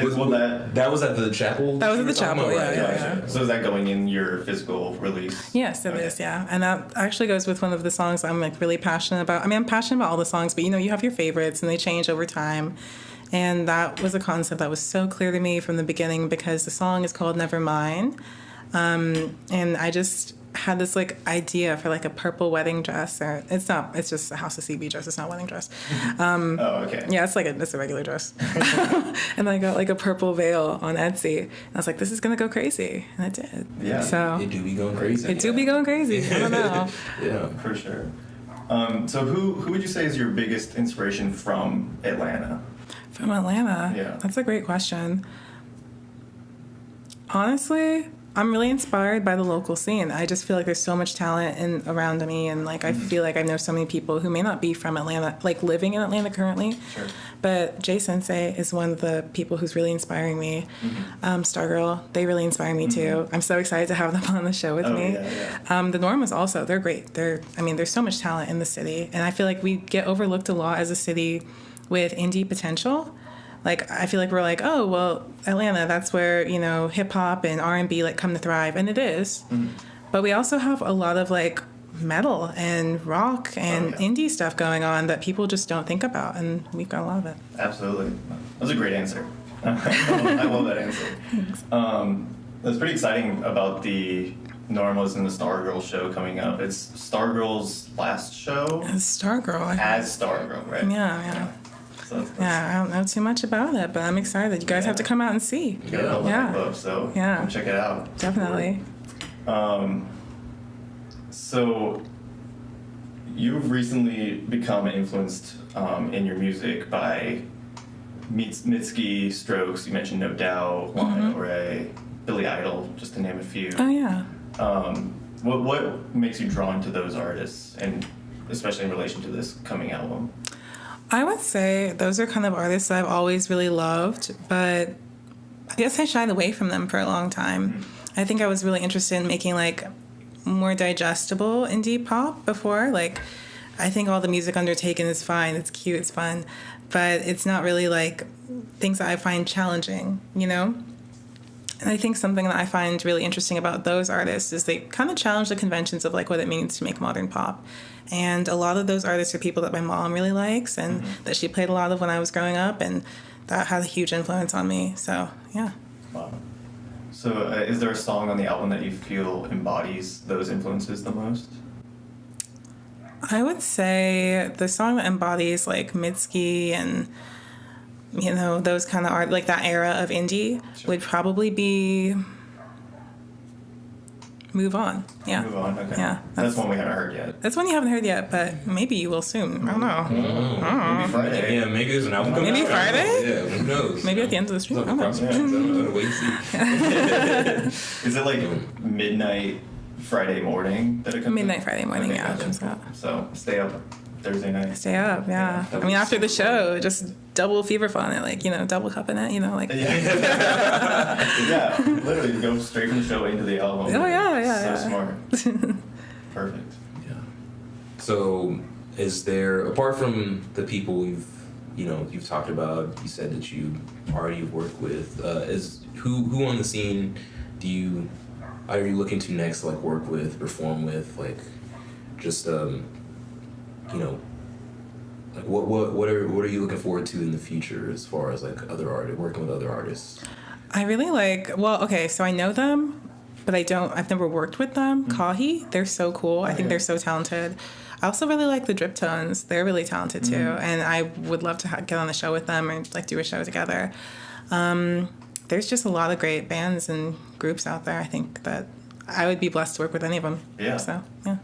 That was at the chapel? That was at the chapel, yeah. So is that going in your physical release? Yes, it is, yeah. And that actually goes with one of the songs I'm like really passionate about. I mean, I'm passionate about all the songs, but you have your favorites and they change over time. And that was a concept that was so clear to me from the beginning, because the song is called Nevermind. And I just had this like idea for like a purple wedding dress, or it's just a House of CB dress, it's not a wedding dress. Okay. Yeah, it's a regular dress. And I got like a purple veil on Etsy, and I was like, this is gonna go crazy, and it did. Yeah. So it do be going crazy. It do be going crazy. I don't know. Yeah, for sure. So who would you say is your biggest inspiration from Atlanta? From Atlanta? Yeah. That's a great question. Honestly, I'm really inspired by the local scene. I just feel like there's so much talent around me, and like I feel like I know so many people who may not be from Atlanta, like living in Atlanta currently. Sure. But Jay Sensei is one of the people who's really inspiring me. Stargirl, they really inspire me too. I'm so excited to have them on the show with me. Yeah. The Normas also, they're great. There's so much talent in the city, and I feel like we get overlooked a lot as a city with indie potential. Like, I feel like we're like, oh, well, Atlanta, that's where, hip-hop and R&B, like, come to thrive. And it is. But we also have a lot of, like, metal and rock and indie stuff going on that people just don't think about. And we've got a lot of it. Absolutely. That was a great answer. I love that answer. Thanks. That's pretty exciting about the Normas and the Stargirl show coming up. It's Stargirl's last show. As Stargirl. As Stargirl, right? Yeah. Yeah, I don't know too much about it, but I'm excited. You guys have to come out and see. So come check it out. Definitely. So you've recently become influenced in your music by Mitski, Strokes, you mentioned No Doubt, Lana Del Rey, Billy Idol, just to name a few. Oh, yeah. What makes you drawn to those artists, and especially in relation to this coming album? I would say those are kind of artists that I've always really loved, but I guess I shied away from them for a long time. I think I was really interested in making like more digestible indie pop before. Like, I think all the music undertaken is fine, it's cute, it's fun, but it's not really like things that I find challenging, And I think something that I find really interesting about those artists is they kind of challenge the conventions of like what it means to make modern pop. And a lot of those artists are people that my mom really likes and that she played a lot of when I was growing up, and that had a huge influence on me. So, yeah. Wow. So is there a song on the album that you feel embodies those influences the most? I would say the song that embodies like Mitski and those kind of art, like that era of indie, would probably be Move On. Yeah. Move On. Okay. Yeah. That's one we haven't heard yet. That's one you haven't heard yet, but maybe you will soon. I don't know. Maybe Friday. Yeah, maybe there's an album coming Maybe out. Friday? Yeah, who knows? Maybe at the end of the stream. I don't know. I don't know. Wait and see. Is it like midnight Friday morning that it comes Midnight out? Friday morning, Okay, yeah, it gotcha. comes out. So stay up Thursday night. Stay up, yeah. Yeah, I mean, after the show, just double Fever Fawn it, like, double cupping it, like. Yeah, literally go straight from the show into the album. Oh, yeah. So smart. Perfect. Yeah. So, is there, apart from the people you've talked about, you said that you already work with, is who on the scene are you looking to next, like, work with, perform with, like, just like what are you looking forward to in the future as far as like working with other artists? I really so I know them, but I've never worked with them. Kahi, they're so cool. I think they're so talented. I also really like the Drip Tones. They're really talented too, and I would love to get on the show with them or like do a show together. There's just a lot of great bands and groups out there. I think that I would be blessed to work with any of them. Yeah. So, yeah.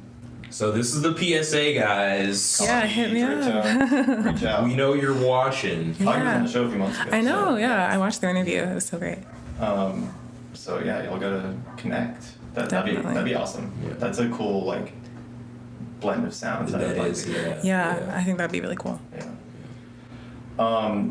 So this is the PSA, guys. Yeah, hit me up. Reach out. We know you're watching. I was on the show a few months ago. I know, so, yeah. I watched their interview. It was so great. So yeah, y'all gotta connect. That'd be awesome. Yeah. That's a cool like blend of sounds. That I'd like is, to hear. Yeah, I think that'd be really cool. Yeah.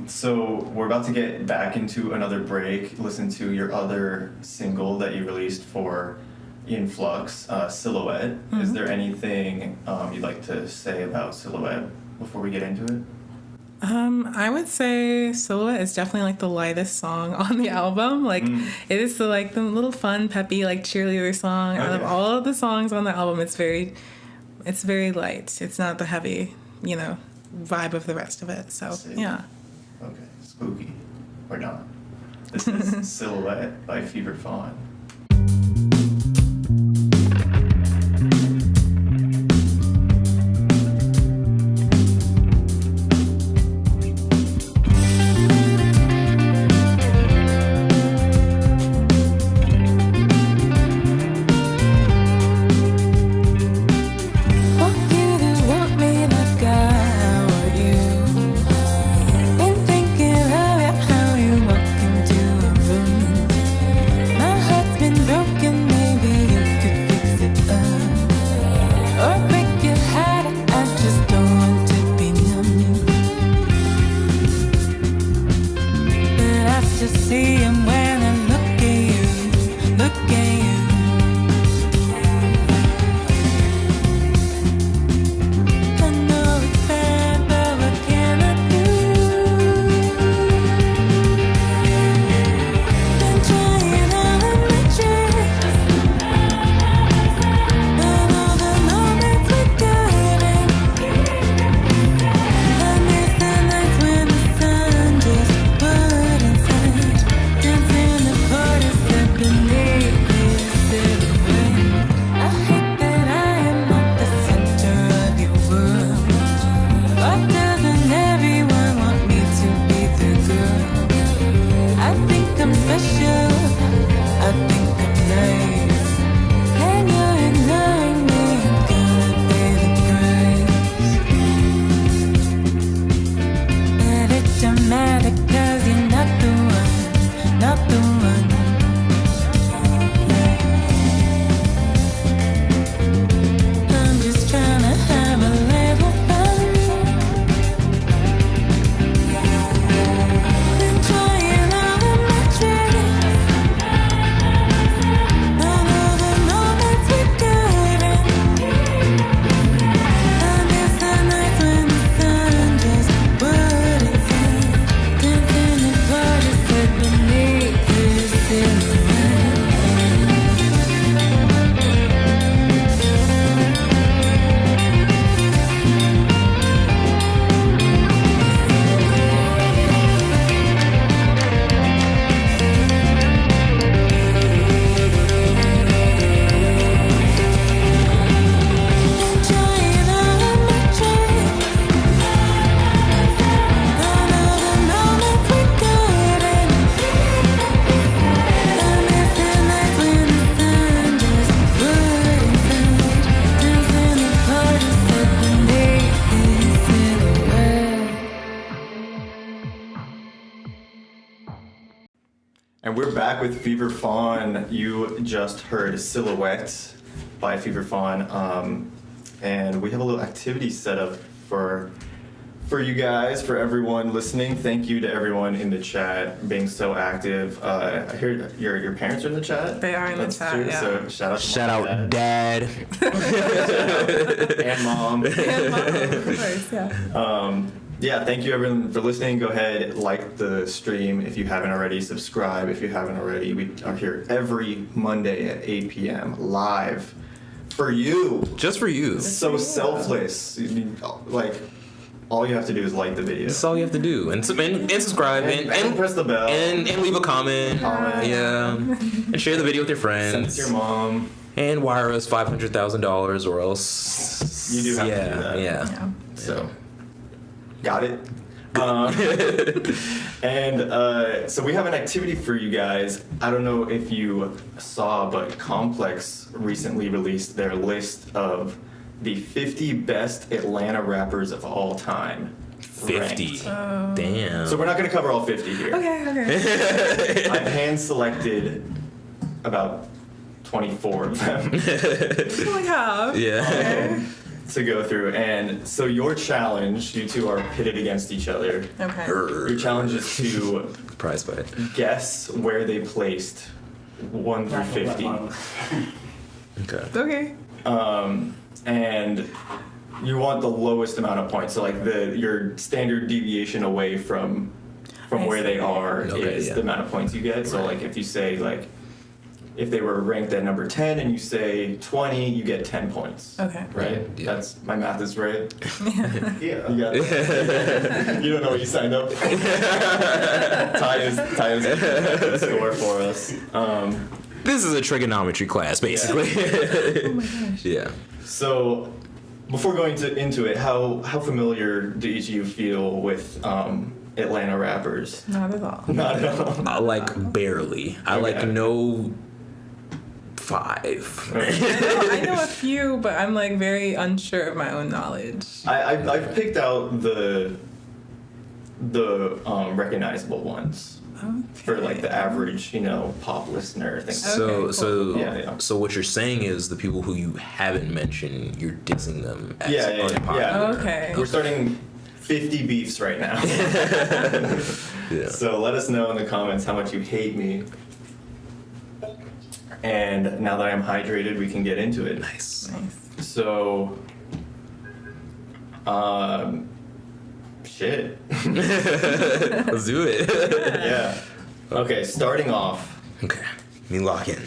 So we're about to get back into another break. Listen to your other single that you released for In Flux, Silhouette. Mm-hmm. Is there anything you'd like to say about Silhouette before we get into it? I would say Silhouette is definitely like the lightest song on the album. Like it is the little fun, peppy, like cheerleader song. Out of all of the songs on the album, it's very light. It's not the heavy, vibe of the rest of it. So yeah. Okay, spooky or not? This is Silhouette by Fever Fawn. Beneath this And we're back with Fever Fawn. You just heard Silhouette by Fever Fawn. And we have a little activity set up for you guys, for everyone listening. Thank you to everyone in the chat being so active. I hear your parents are in the chat. They are in the chat, true. yeah. So shout out to Shout Mom out and Dad. and Mom. And Mom, of course, yeah. Yeah, thank you everyone for listening. Go ahead, like the stream if you haven't already. Subscribe if you haven't already. We are here every Monday at 8 p.m. live for you. Just for you. So selfless. Like, all you have to do is like the video. That's all you have to do. And subscribe. And press the bell. And leave a comment. Yeah. And share the video with your friends. Send it to your mom. And wire us $500,000 or else. You do have to do that. Yeah. So, got it? So we have an activity for you guys. I don't know if you saw, but Complex recently released their list of the 50 best Atlanta rappers of all time. 50. Damn. So we're not going to cover all 50 here. Okay. I've hand-selected about 24 of them Oh my God. Yeah. to go through. And so your challenge, you two are pitted against each other. Okay. Your challenge is to Prize fight. guess where they placed 1 through 50. Okay. Okay. And you want the lowest amount of points. So like your standard deviation away from where they are is the amount of points you get. So like if you say like if they were ranked at number 10 and you say 20, you get 10 points. Okay. Right? Yeah. That's my math is right. Yeah. You got that? You don't know what you signed up for. Ty is the score for us. This is a trigonometry class, basically. Oh my gosh. Yeah. So, before going into it, how familiar do each of you feel with Atlanta rappers? Not at all. Not at all. I like barely. I like know 5. I know a few, but I'm like very unsure of my own knowledge. I've picked out the recognizable ones for like the average, pop listener. Thing. So cool. So what you're saying is the people who you haven't mentioned, you're dissing them as unpopular. Yeah. Okay. We're starting 50 beefs right now. Yeah. So let us know in the comments how much you hate me. And now that I'm hydrated, we can get into it. Nice. So, shit. Let's do it. Yeah. Okay, starting off. Okay. Let me lock in.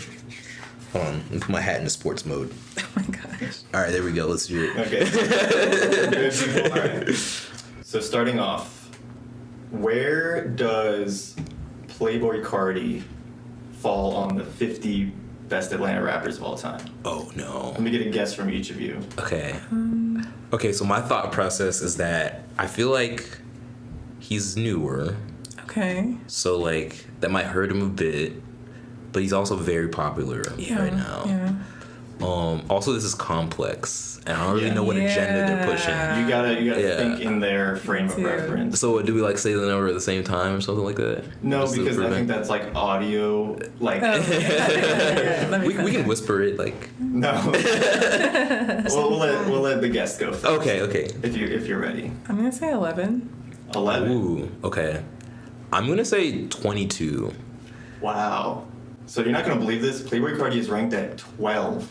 Hold on. Let me put my hat into sports mode. Oh my gosh. All right, there we go. Let's do it. Okay. Good people. All right. So starting off, where does Playboi Carti fall on the 50 best Atlanta rappers of all time? Oh, no. Let me get a guess from each of you. Okay. Okay, so my thought process is that I feel like he's newer. Okay. So, like, that might hurt him a bit. But he's also very popular right now. Yeah. Also, this is complex. And I don't really know what agenda they're pushing. You gotta think in their frame of reference. So, do we, like, say the number at the same time or something like that? No, Just to because I prevent- think that's like audio. Like, That makes we can sense. whisper it, like... no. we'll let the guest go first. Okay. If you're ready. I'm gonna say 11. 11. Ooh, okay. I'm gonna say 22. Wow. So you're not gonna believe this. Playboi Carti is ranked at 12.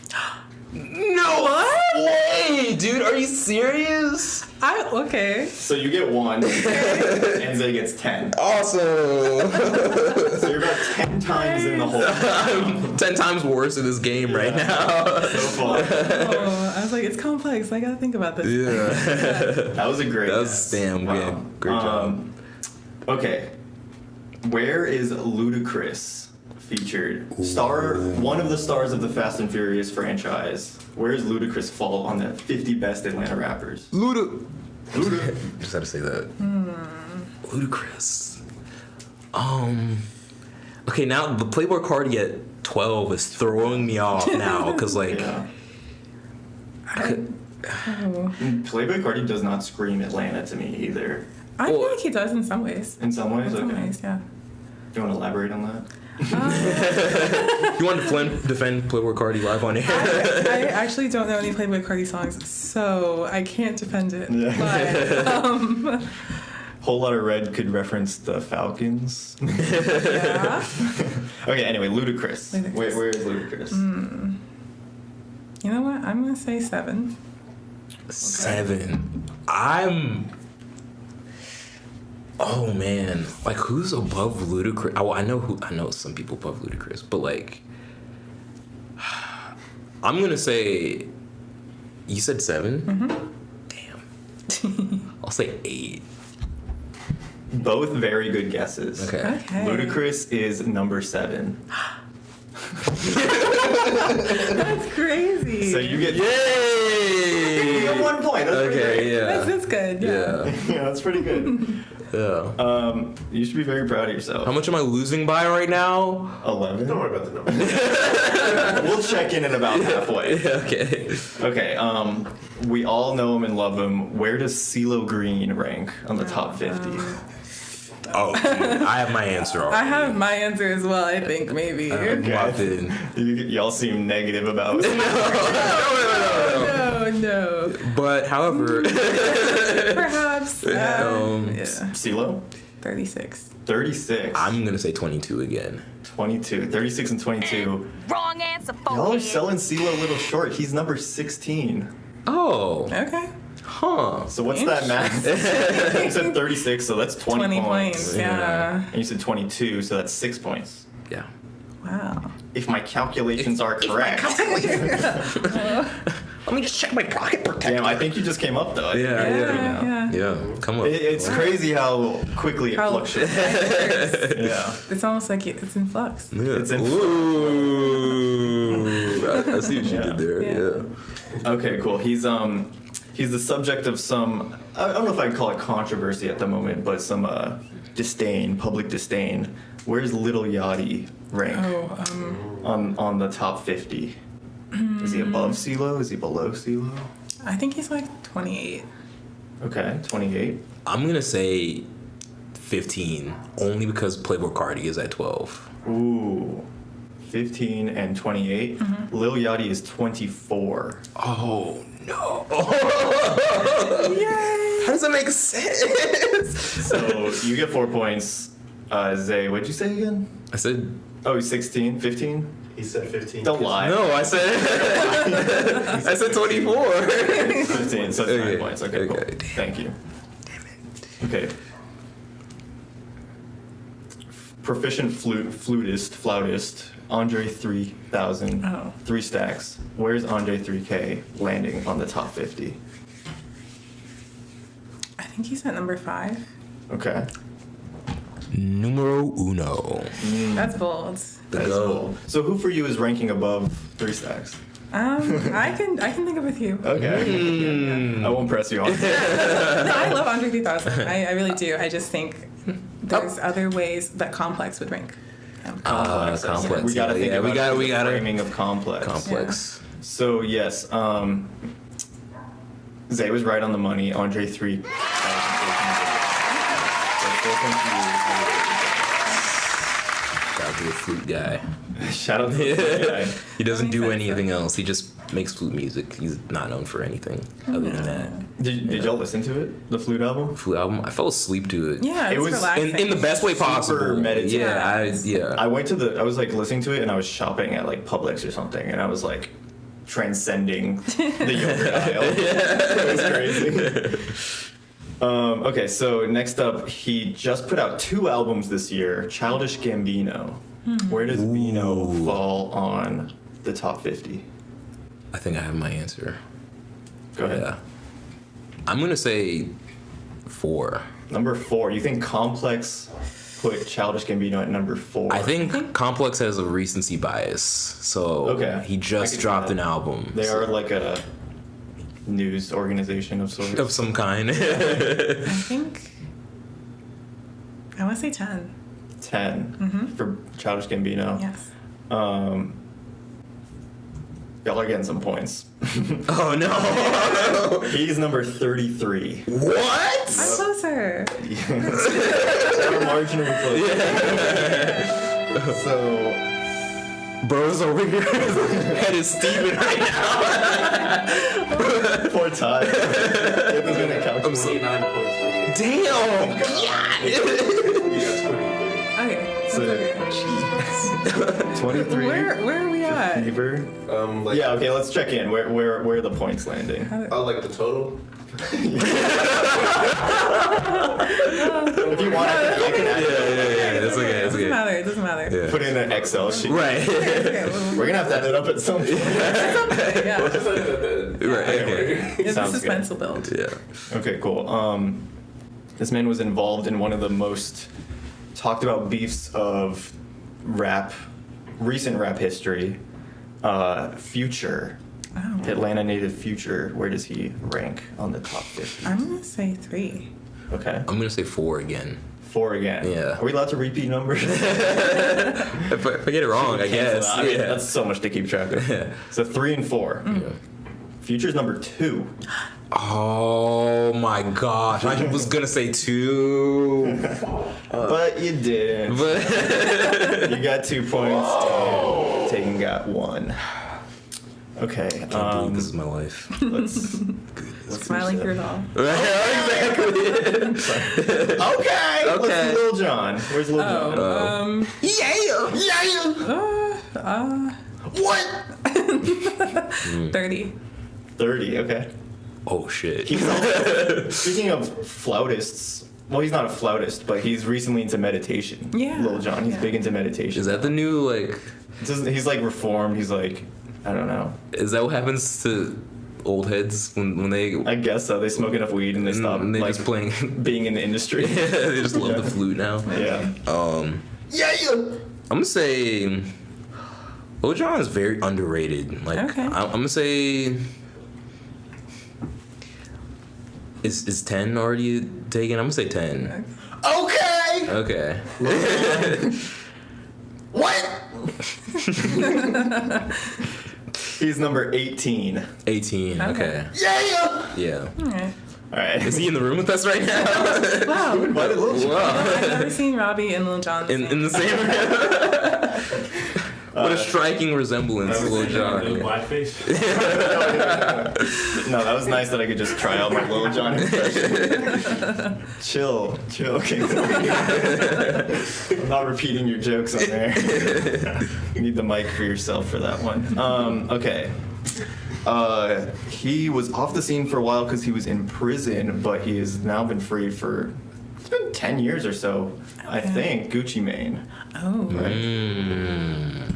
No way, dude! Are you serious? Okay. So you get 1, and Zay gets 10. Awesome. So you're about 10 times in the hole. I'm 10 times worse in this game right now. So far. Oh, I was like, it's complex. I gotta think about this. Yeah. That was a great That was guess. damn good. Great job. Okay. Where is Ludacris featured? One of the stars of the Fast and Furious franchise. Where does Ludacris fall on the 50 best Atlanta rappers? Luda. Just had to say that. Ludacris. Okay, now the Playboi Carti at 12 is throwing me off now because like. Yeah. Playboi Carti does not scream Atlanta to me either. I feel like he does in some ways. In some ways, In some okay. ways, yeah. Do you want to elaborate on that? You want to defend Playboy Cardi live on air? I actually don't know any Playboy Cardi songs, so I can't defend it. But, Whole Lotta Red could reference the Falcons. yeah. Okay, anyway, Ludacris. Where is Ludacris? You know what? I'm gonna say 7. 7. Oh man, like who's above Ludacris? I know some people above Ludacris, but like, I'm gonna say. You said 7. Damn. I'll say 8. Both very good guesses. Okay. Ludacris is number 7. That's crazy. So you get Yay! You get 1 point. That's pretty great. Yeah. That's good. Yeah. Yeah, that's pretty good. Yeah. You should be very proud of yourself. How much am I losing by right now? 11. Don't worry about the number. We'll check in at about halfway. Okay. Okay. We all know him and love him. Where does CeeLo Green rank on the top 50? Oh, I have my answer already. I have my answer as well. I think maybe. Locked in. Y'all seem negative about it. No. But however, Perhaps. CeeLo? 36. 36. I'm gonna say 22 again. 22. 36 and 22. Wrong answer, Y'all are selling CeeLo a little short. He's number 16. Oh. Okay. Huh. So what's that math? You said 36, so that's 20 points. Yeah. And you said 22, so that's 6 points. Yeah. Wow. If my calculations are correct. Let me just check my pocket protector. Damn, I think you just came up though. Yeah. Come on. It's crazy how quickly it fluctuates. Yeah. It's almost like it's in flux. Yeah. It's in Ooh. I see what you did there. Yeah. Okay, cool. He's the subject of some, I don't know if I'd call it controversy at the moment, but some public disdain. Where's Lil Yachty rank on the top 50? Is he above CeeLo? Is he below CeeLo? I think he's like 28. Okay, 28. I'm gonna say 15, only because Playboy Cardi is at 12. Ooh, 15 and 28. Lil Yachty is 24. Oh no! Yay! How does that make sense? So you get 4 points. Zay, what'd you say again? I said. Oh, he's 16, 15? He said 15. Don't lie. No, I said. I said 24. 15, so it's 9 points. Okay, cool. Okay. Thank you. Okay. Proficient flautist, Andre 3000, 3 stacks. Where's Andre 3K landing on the top 50? I think he's at number 5. Okay. Numero uno. That's bold. That's cool. So who for you is ranking above 3 stacks? I can think of a few. Okay. I won't press you on. No, I love Andre 3000. I really do. I just think there's other ways that Complex would rank. Complex. Complex. We gotta think about we the gotta framing of complex. Complex. So yes, Zay was right on the money. Andre 3. Shout out to the flute guy. Shout out to the flute guy. He doesn't do anything else. He just makes flute music. He's not known for anything other than that. Did y'all listen to it? The flute album? Flute album. I fell asleep to it. Yeah, It was relaxing. In the best way possible. Super meditative. Yeah. I went to I was like listening to it and I was shopping at like Publix or something and I was like transcending the yogurt aisle. It was crazy. Okay, so next up, he just put out 2 albums this year. Childish Gambino. Where does Bino fall on the top 50? I think I have my answer. Go ahead. Yeah. I'm gonna say 4. Number 4. You think Complex put Childish Gambino at number 4? I think Complex has a recency bias, so Okay. he I just can see dropped that. an album. They so- are like a news organization of sorts. of some kind. I think I want to say 10. 10 for Childish Gambino. Yes. Y'all are getting some points. Oh no! He's number 33. What? I'm closer. We're marginally close. So, Bro's over here. Head is steaming right now. poor Ty. It was gonna count. I'm so 29 points for you. damn. You got 23. Okay. So, That's 23. where are we at? Fever. Like, Yeah, okay, let's check in. Where are the points landing? oh, like the total? If you want, I can add it. Yeah. It's okay. It's It doesn't matter. Yeah. Put it in an Excel sheet. Right. Okay, We're gonna have to add it up at some point. yeah. Right. Okay. It's a Sounds good. suspense will build. Yeah. Okay, cool. This man was involved in one of the most talked about beefs of recent rap history. Future. Oh. Atlanta native Future. Where does he rank on the top 50? I'm gonna say 3. Okay. I'm gonna say 4 again. 4 again. Yeah. Are we allowed to repeat numbers? If I get it wrong, I guess. I mean, Yeah. that's so much to keep track of. Yeah. So 3 and 4. Yeah. Future's number 2. Oh my gosh! I was gonna say 2, But you didn't. but You got 2 points. And Taking got 1. Okay. I can't believe this is my life. Let's Smiling through it all. Exactly. Okay. Let's Okay. do Lil Jon. Where's Lil Jon? What? 30. 30. Okay. Oh shit. He's also, speaking of flautists. Well, he's not a flautist, but he's recently into meditation. Yeah. Lil Jon. He's Yeah. big into meditation. Is that the new like? He's like reformed. He's like, I don't know. Is that what happens to old heads when they? I guess so. They smoke enough weed and they stop and they like just playing. being in the industry. They just love the flute now. Yeah. I'm gonna say Lil Jon is very underrated. Like Okay. I'm gonna say is 10 already taken? I'm gonna say 10. Okay. Okay. What? He's number 18. 18. Okay. Yeah. Alright. All right. Is he in the room with us right now? Wow. Invited Lil Jon. Wow. I've never seen Robby and Lil Jon. In the same room. What a striking resemblance to Lil Jon. Blackface? No, that was nice that I could just try out my Lil Jon impression. Chill, Kingsley. I'm not repeating your jokes on there. You need the mic for yourself for that one. Okay. He was off the scene for a while because he was in prison, but he has now been free for, it's been 10 years or so, I think. Gucci Mane. Oh. Right?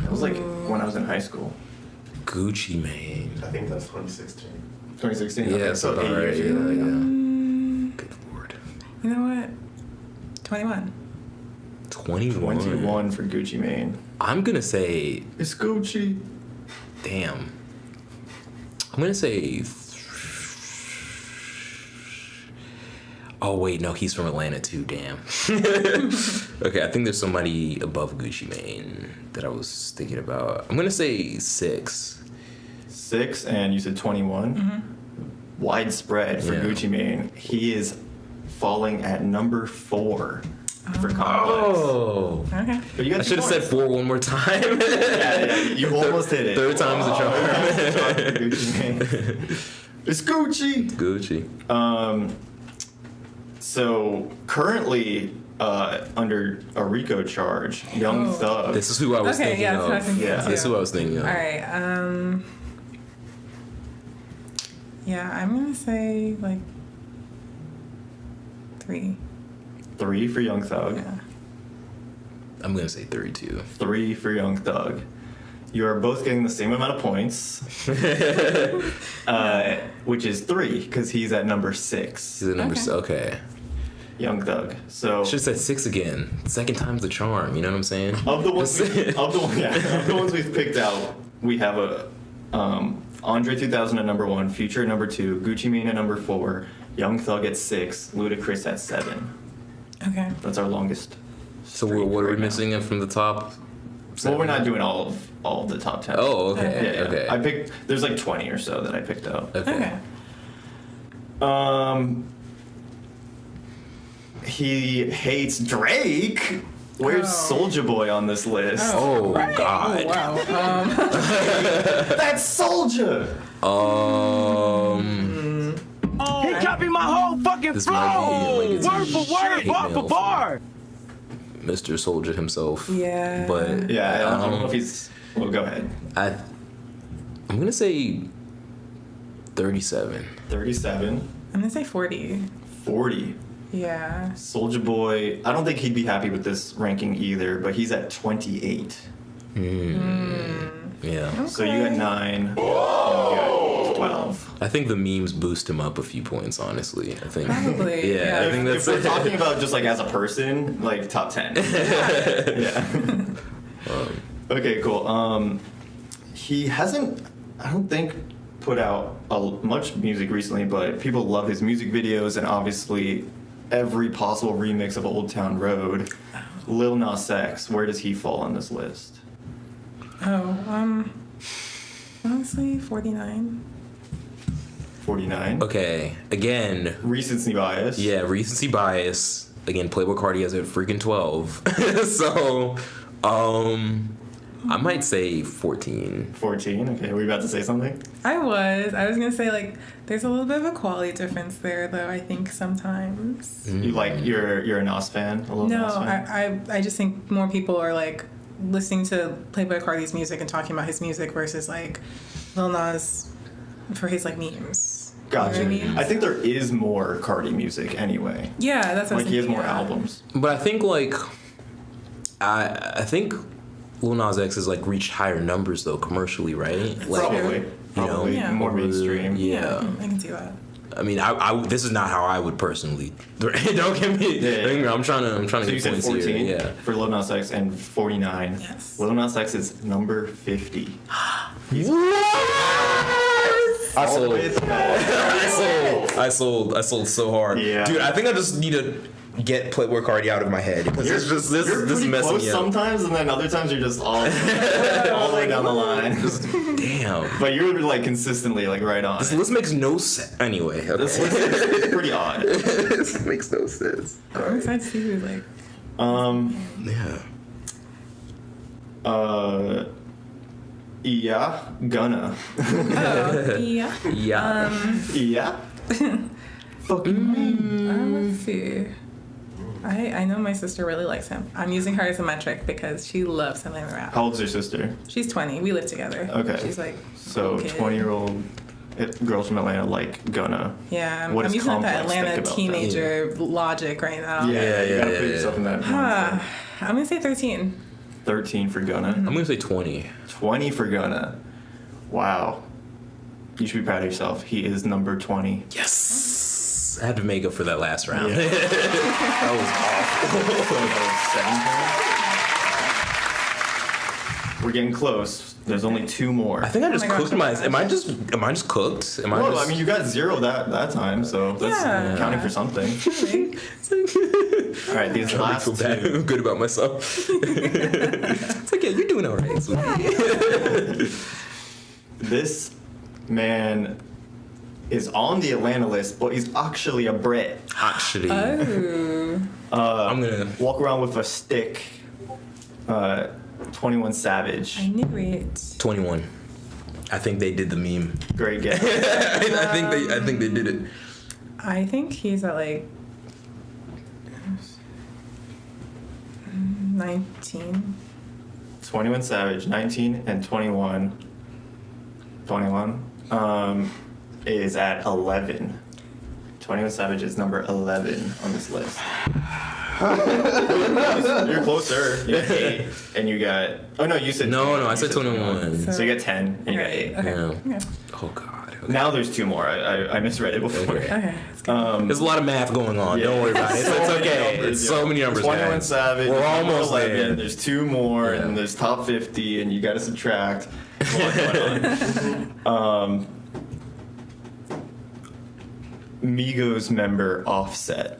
It was like when I was in high school. Gucci Mane. I think that's 2016. 2016? Yeah, okay, so about 8 right. years Yeah, ago. yeah. Good lord. You know what? 21. 21. 21 for Gucci Mane. I'm gonna say, It's Gucci. damn. I'm gonna say. Oh wait, no, he's from Atlanta too. Damn. Okay, I think there's somebody above Gucci Mane that I was thinking about. I'm gonna say 6. 6, and you said 21. Widespread for Yeah. Gucci Mane. He is falling at number 4 for Complex. Oh. Okay. But you got I 2 should have said points. 4 one more time. Yeah, you almost hit it. Third time's the charm. Gucci Mane. It's Gucci. Gucci. So currently under a RICO charge, Young Oh. Thug. This is who I was Okay, thinking yeah, that's of. what I was thinking Yeah. too. This is who I was thinking of. Alright, yeah, I'm gonna say like 3. 3 for Young Thug. Yeah. I'm gonna say 32. 3 for Young Thug. You are both getting the same amount of points, which is 3 because he's at number 6. He's a number. Okay. Okay. Young Thug. So Should have said 6 again. Second time's the charm. You know what I'm saying? of the ones of the ones we've picked out, we have a Andre 2000 at number 1, Future at number 2, Gucci Mane at number 4, Young Thug at 6, Ludacris at 7. Okay. That's our longest. So streak what are we right now. missing from the top? Well, we're not doing all of the top 10. Oh, okay. Yeah, yeah. Okay. I picked. There's like 20 or so that I picked out. Okay. Okay. He hates Drake. Where's Soulja Boy on this list? Oh, God. Oh, wow. That's Soulja! He copied my whole fucking This flow! might be Word for word, bar for bar! Mr. Soulja himself. Yeah. But Yeah, I don't know if he's... Well, go ahead. I'm gonna say 37. 37. I'm gonna say 40. 40. Yeah. Soulja Boy, I don't think he'd be happy with this ranking either, but he's at 28. Yeah. So you got 9, and you got 12. I think the memes boost him up a few points, honestly. I think. Probably, Yeah, yeah. I think If that's we're talking about just like as a person, like top 10. Yeah. Okay, cool. He hasn't, I don't think, put out much music recently, but people love his music videos and obviously every possible remix of Old Town Road. Lil Nas X, where does he fall on this list? Honestly, 49. 49. Okay. Again. Recency bias. Yeah, recency bias. Again, Playboy Cardi has a freaking 12. So, I might say 14. 14. Okay, were you about to say something? I was gonna say, like, there's a little bit of a quality difference there, though, I think sometimes. You like you're a Nas fan? A little No, Nas fan? I just think more people are, like, listening to Playboy Cardi's music and talking about his music versus, like, Lil Nas for his, like, memes. Gotcha. You know what I mean? I think there is more Cardi music anyway. Yeah, that's what I was Like he has thinking, more yeah. albums. But I think, like, I think Lil Nas X has, like, reached higher numbers, though, commercially, right? Like, Probably. Probably Yeah. more mainstream. Yeah. I can see that. I mean, I this is not how I would personally. Don't get me. Yeah. I'm trying to So you get said points 14 here. Yeah. for Lil Nas X and 49. Yes. Lil Nas X is number 50. I sold. All the way to the back. I sold so hard. Yeah. Dude, I think I just need to get Playboy Cardi out of my head because You're, it's just this you're is pretty messing close me up. sometimes, and then other times you're just all the way down the line. Damn. But you're like consistently like right on. This list makes no sense. Anyway, okay. This list is pretty odd. This makes no sense. I'm excited to see who, like, Yeah. Yeah, gonna. yeah. Yeah. Yeah. Fucking me. Let's see. I know my sister really likes him. I'm using her as a metric because she loves Atlanta rap. How old's your sister? She's 20. We live together. Okay. She's like, So kid. 20-year-old girls from Atlanta like Gunna. yeah. What I'm does using like that Complex think Atlanta about that? teenager logic right now. You gotta put yeah. yourself in that mindset. I'm gonna say 13. 13 for Gunna. I'm gonna say 20. 20 for Gunna. Wow. You should be proud of yourself. He is number 20. Yes. I had to make up for that last round. Yeah. That was awful. We're getting close. There's only 2 more. I think I just Oh my gosh, cooked my. Am I just cooked? Am I Well, just? I mean, you got 0 that time, so that's Yeah. counting for something. All right, these I last feel bad. 2. I'm good about myself. It's like, yeah, you're doing all right. sweetie. This man is on the Atlanta list, but he's actually a Brit. Actually, Oh. I'm gonna. Walk around with a stick. 21 Savage. I knew it. 21. I think they did the meme. Great guess. I think they did it. I think he's at like 19. 21 Savage, 19 and 21. 21 is at 11. 21 Savage is number 11 on this list. You're closer. You got 8, and you got. Oh no, you said. No, 20. I You said 21. So you got 10, and you got 8. Okay. Yeah. Okay. Oh God. Okay. Now there's 2 more. I misread it before. Okay. Okay. That's good. There's a lot of math going on. Yeah. Don't worry about it. It's So many okay. numbers, It's yeah. so many numbers. 21 man. Savage. We're number almost 11. there. There's 2 more, Yeah. and there's top 50, and you got to subtract. What's going on? Migos member Offset.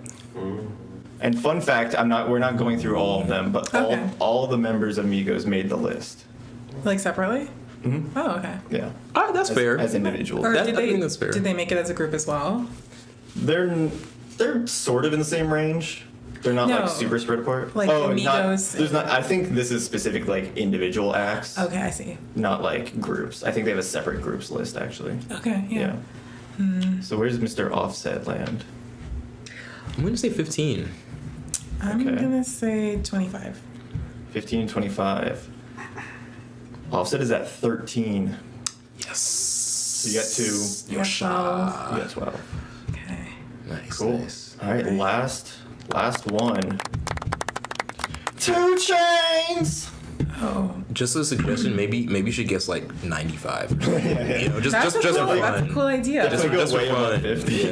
And fun fact, we're not going through all of them, but Okay. all the members of Migos made the list. Like separately? Mhm. Oh, okay. Yeah. That's fair. As individuals. Or That- did I they? think that's fair. Did they make it as a group as well? They're sort of in the same range. They're not No. like super spread apart. Like Amigos There's not. I think this is specific like individual acts, Okay, I see. not like groups. I think they have a separate groups list actually. Okay, yeah. So where's Mr. Offset land? I'm gonna say 15. I'm Okay. gonna say 25. 15, 25. Offset is at 13. Yes. So you got 2. You got 12. You got 12. Okay. Nice. Cool. Nice. All right, last one. 2 Chainz. Oh. Just a suggestion, maybe you should guess like 95. You know, just That's for a cool, fun. that's a cool idea. Just Definitely just go for way above fun. 50.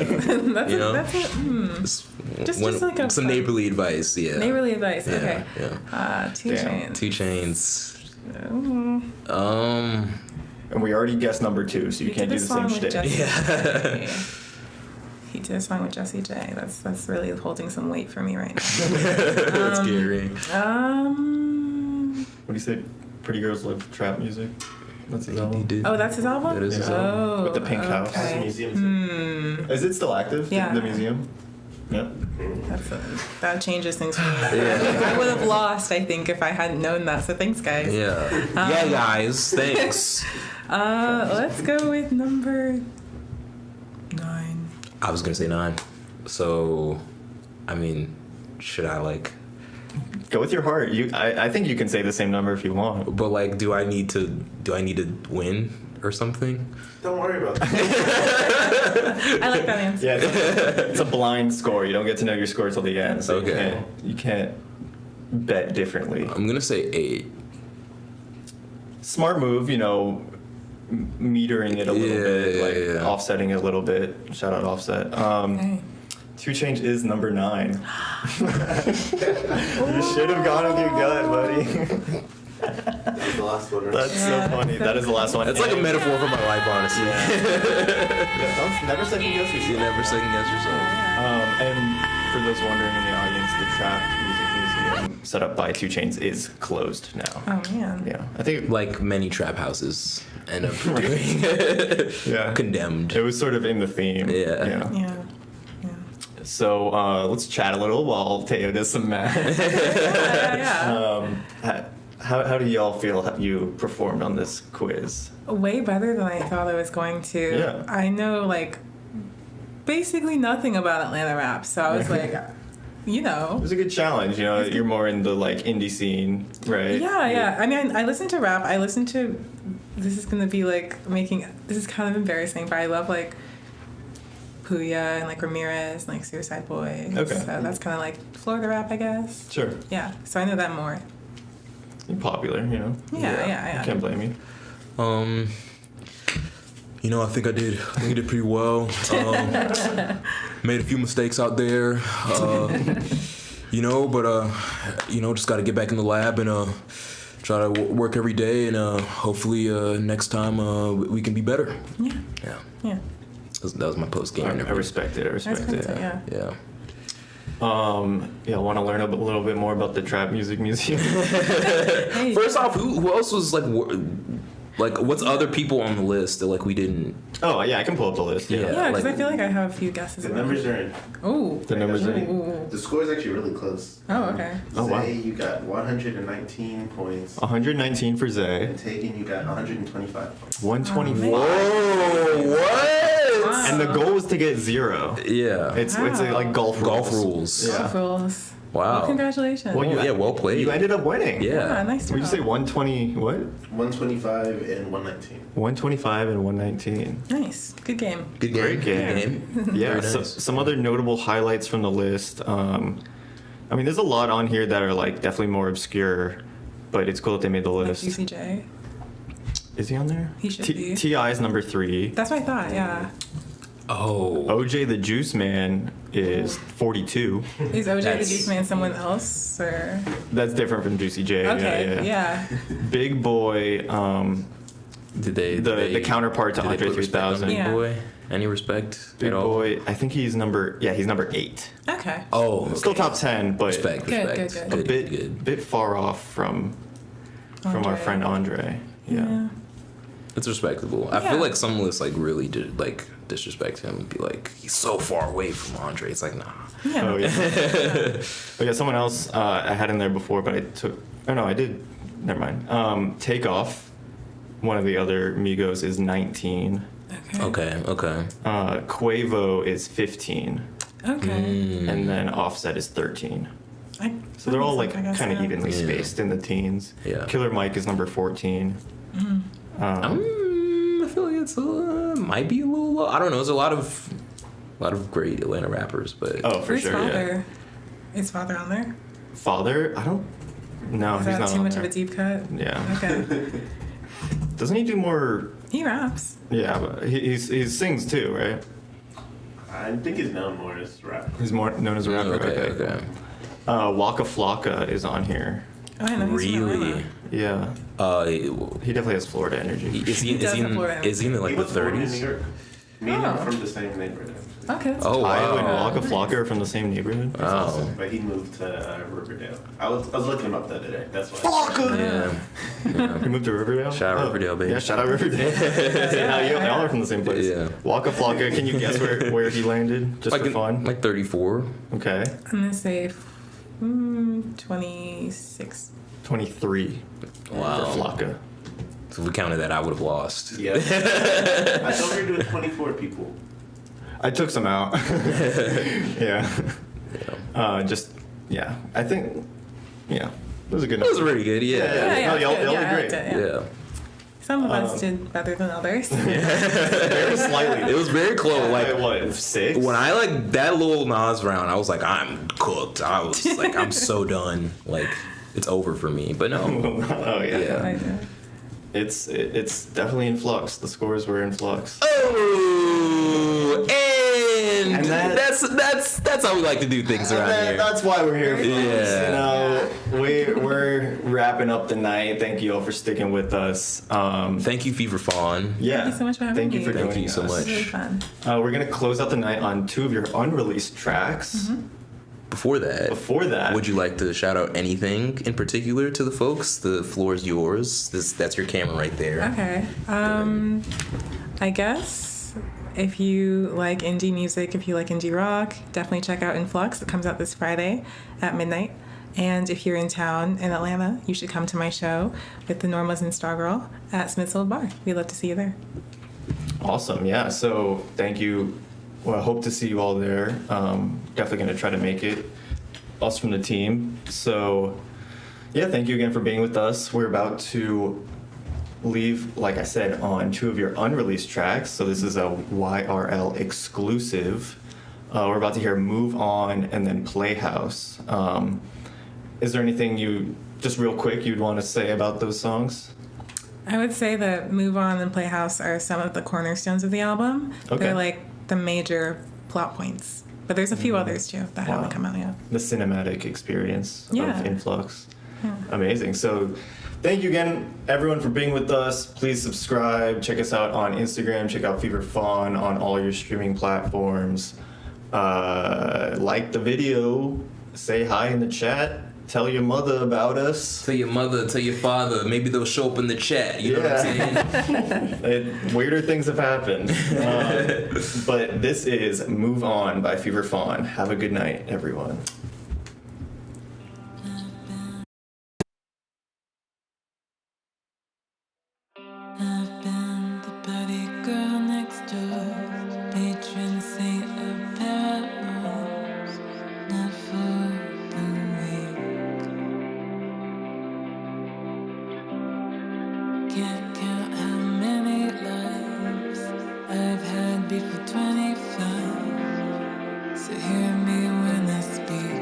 that's You know? Just like a some fun- neighborly advice. Yeah. Neighborly advice. Yeah, Okay. yeah. 2 Damn. Chainz. 2 Chainz. Oh. And we already guessed number 2, so you He can't do did the a song same with shit. Jessie J. He did a song with Jessie J. That's really holding some weight for me right now. That's scary. What do you say? Pretty Girls Love Trap Music? That's his He album. did. Oh, that's his album? That is his Oh, With the pink house. okay. Museum. Is it still active? Yeah. The museum? Yep. That changes things for me. I would have lost, I think, if I hadn't known that. So thanks, guys. Yeah. Yeah, guys. Thanks. Let's go with number 9. I was gonna say 9. So, I mean, should I like? Go with your heart. I think you can say the same number if you want. But like, do I need to win or something? Don't worry about that. I like that answer. Yeah, it's a blind score. You don't get to know your score till the end. So Okay. you can't bet differently. I'm gonna say 8. Smart move, metering it a little bit, like offsetting it a little bit. Shout out Offset. Okay. 2 Chainz is number 9. You should have gone with your gut, buddy. That's the last one, right? That's so funny. That is the last one. That's like a metaphor for my life, honestly. Yeah, don't never second guess yourself. You never second guess yourself. And for those wondering in the audience, the Trap Music Museum set up by 2 Chainz is closed now. Oh, man. Yeah, I think Like many trap houses end up doing yeah, condemned. it was sort of in the theme. Yeah. Yeah. So let's chat a little while Teo does some math. Yeah. How do y'all feel you performed on this quiz? Way better than I thought I was going to. Yeah. I know, like, basically nothing about Atlanta rap, so I was like, It was a good challenge. You're more in the like indie scene, right? Yeah. I mean, I listen to rap. I listen to. This is gonna be like this is kind of embarrassing, but I love like Puya and like Ramirez and like Suicide Boys. Okay. So that's kind of like Florida rap, I guess. Sure. Yeah. So I know that more. You're popular, Yeah. I can't blame you. I think I did pretty well. Made a few mistakes out there. Just got to get back in the lab and try to work every day, and hopefully next time we can be better. Yeah. Yeah. That was my post game. I respect it. I respect it. Yeah. Yeah. I want to learn a little bit more about the Trap Music Museum. Hey. First off, who else was like what's other people on the list that like we didn't? Oh yeah, I can pull up the list. Yeah. Yeah, because like- I feel like I have a few guesses. The about numbers it. are in. Ooh. The numbers are. Ooh. The score is actually really close. Oh, okay. Oh, wow. Zay, you got 119 points. 119 for Zay. And Tegan, you got 125 points. 125. Whoa! What? Wow. And the goal was to get 0. Yeah. It's Wow. like golf rules. Yeah. Golf rules. Wow. Well, congratulations. Well, well played. You ended up winning. Yeah, nice Would you job. say 120? What? 125 and 119. 125 and 119. Nice. Good game. Good Great game. Yeah. Very So, nice. some other notable highlights from the list. There's a lot on here that are like definitely more obscure, but it's cool that they made the Like list. Juicy J. Is he on there? He should be. T.I. is number 3. That's what I thought, yeah. Oh. OJ the Juice Man is 42. Is OJ the That's- Juice Man someone else? Or That's different from Juicy J. okay, Yeah. yeah. Big Boy, the counterpart to did they Andre put respect on 3000. Big Yeah. Boy? Any respect? Big at all? Boy, I think he's number 8. Okay. Oh. Okay. Still top 10, but Respect. Good, Respect. good, a good. bit far off from our Andre. friend Andre. Yeah. It's respectable. I Yeah. feel like some lists like really did like disrespect him and be like, he's so far away from Andre. It's like, nah. Yeah. Oh, yeah. But yeah, someone else I had in there before, but I took... Oh, no, I did. Never mind. Takeoff, one of the other Migos, is 19. Okay. Quavo is 15. Okay. And then Offset is 13. So they're all like kind of evenly spaced in the teens. Yeah. Killer Mike is number 14. I feel like it's might be a little low. I don't know. There's a lot of great Atlanta rappers, but Oh, for Where's sure. Father? Yeah. Is Father on there? Father? I don't. No, Is he's that not too on much there. of a deep cut? Yeah. Okay. Doesn't he do more? He raps. Yeah, but he sings too, right? I think he's known more as rap. He's more known as a rapper. okay. Waka Flocka is on here. Oh, I know. He's from Really? Atlanta. Yeah. He definitely has Florida energy. Is he does have Florida. in like He the was born in New 30s? York. Me and Oh. him from the same neighborhood. Okay. That's Oh, Io and wow. Waka Flocka are from the same neighborhood. Oh. But he moved to Riverdale. I was looking him up the other day. That's why. Yeah. He moved to Riverdale? Shout out Riverdale, baby. Yeah, shout out Riverdale. Y'all are from the same place. Yeah. Waka Flocka, can you guess where he landed? Just for fun? Like 34. Okay. I'm gonna say 26. 23 Wow. for Flocka. So if we counted that, I would have lost. Yeah. I thought we were doing 24 people. I took some out. Yeah. I think, it was a good It was number. really good, yeah. Yeah, No, y'all good. did I great. liked it, Yeah. Some of us did better than others. Very slightly. It was very close. Like, what, 6? when I like that little Nas round, I was like, I'm cooked. I was like, I'm so done. Like, it's over for me. But no. Oh, yeah. Yeah. I did. It's definitely in flux. The scores were in flux. Oh, and that- that's how we like to do things around here. That's why we're here, folks. Yeah. We're wrapping up the night. Thank you all for sticking with us. Thank you, Fever Fawn. Yeah. Thank you so much for having Thank you me. for Thank joining you so us. much. It was really fun. We're gonna close out the night on 2 of your unreleased tracks. Before that, would you like to shout out anything in particular to the folks? The floor is yours. That's your camera right there. Okay. I guess if you like indie music, if you like indie rock, definitely check out In Flux. It comes out this Friday at midnight. And if you're in town in Atlanta, you should come to my show with the Normas and Stargirl at Smith's Old Bar. We'd love to see you there. Awesome. Yeah. So thank you. Well, I hope to see you all there. Definitely going to try to make it. Us from the team. So, yeah, thank you again for being with us. We're about to leave, like I said, on 2 of your unreleased tracks. So this is a YRL exclusive. We're about to hear Move On and then Playhouse. Is there anything you, just real quick, you'd want to say about those songs? I would say that Move On and Playhouse are some of the cornerstones of the album. Okay. They're like the major plot points. But there's a few others too that Wow. haven't come out yet. The cinematic experience Yeah. of In Flux. Yeah. Amazing. So thank you again, everyone, for being with us. Please subscribe. Check us out on Instagram. Check out Fever Fawn on all your streaming platforms. Like the video. Say hi in the chat. Tell your mother about us. Tell your mother, tell your father. Maybe they'll show up in the chat. You know what I'm saying? Weirder things have happened. But this is Move On by Fever Fawn. Have a good night, everyone. I've been the buddy girl next door, patron saint of parables, not for the weak. Can't count how many lives I've had before 25, so hear me when I speak.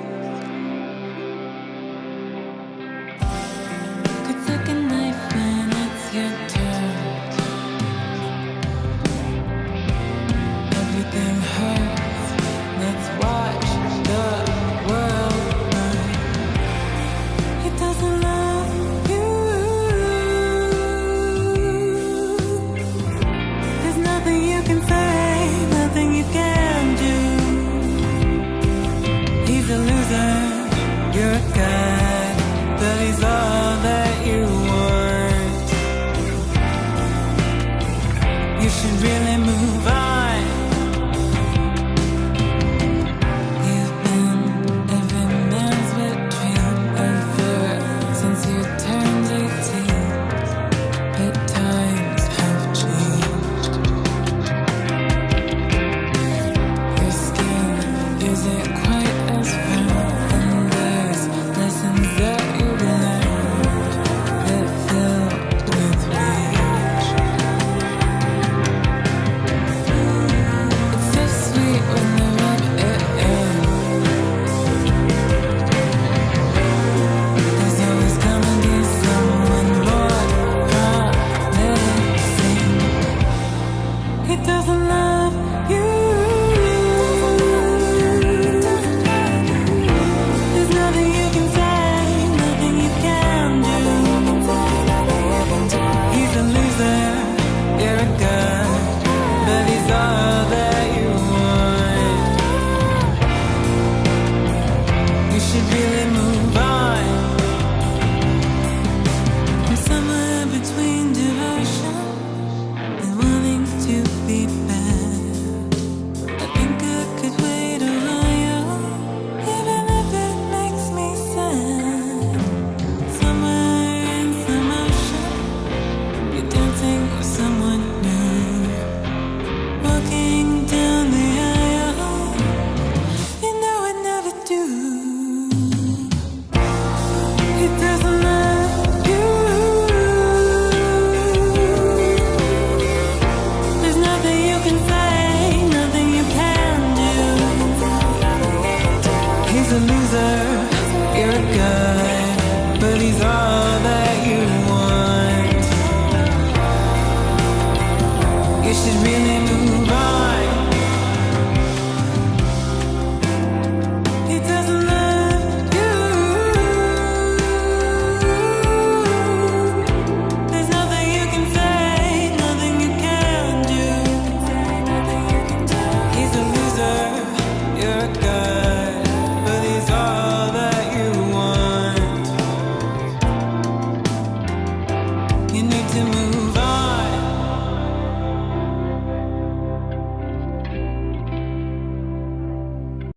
but he's all that you want. You should really move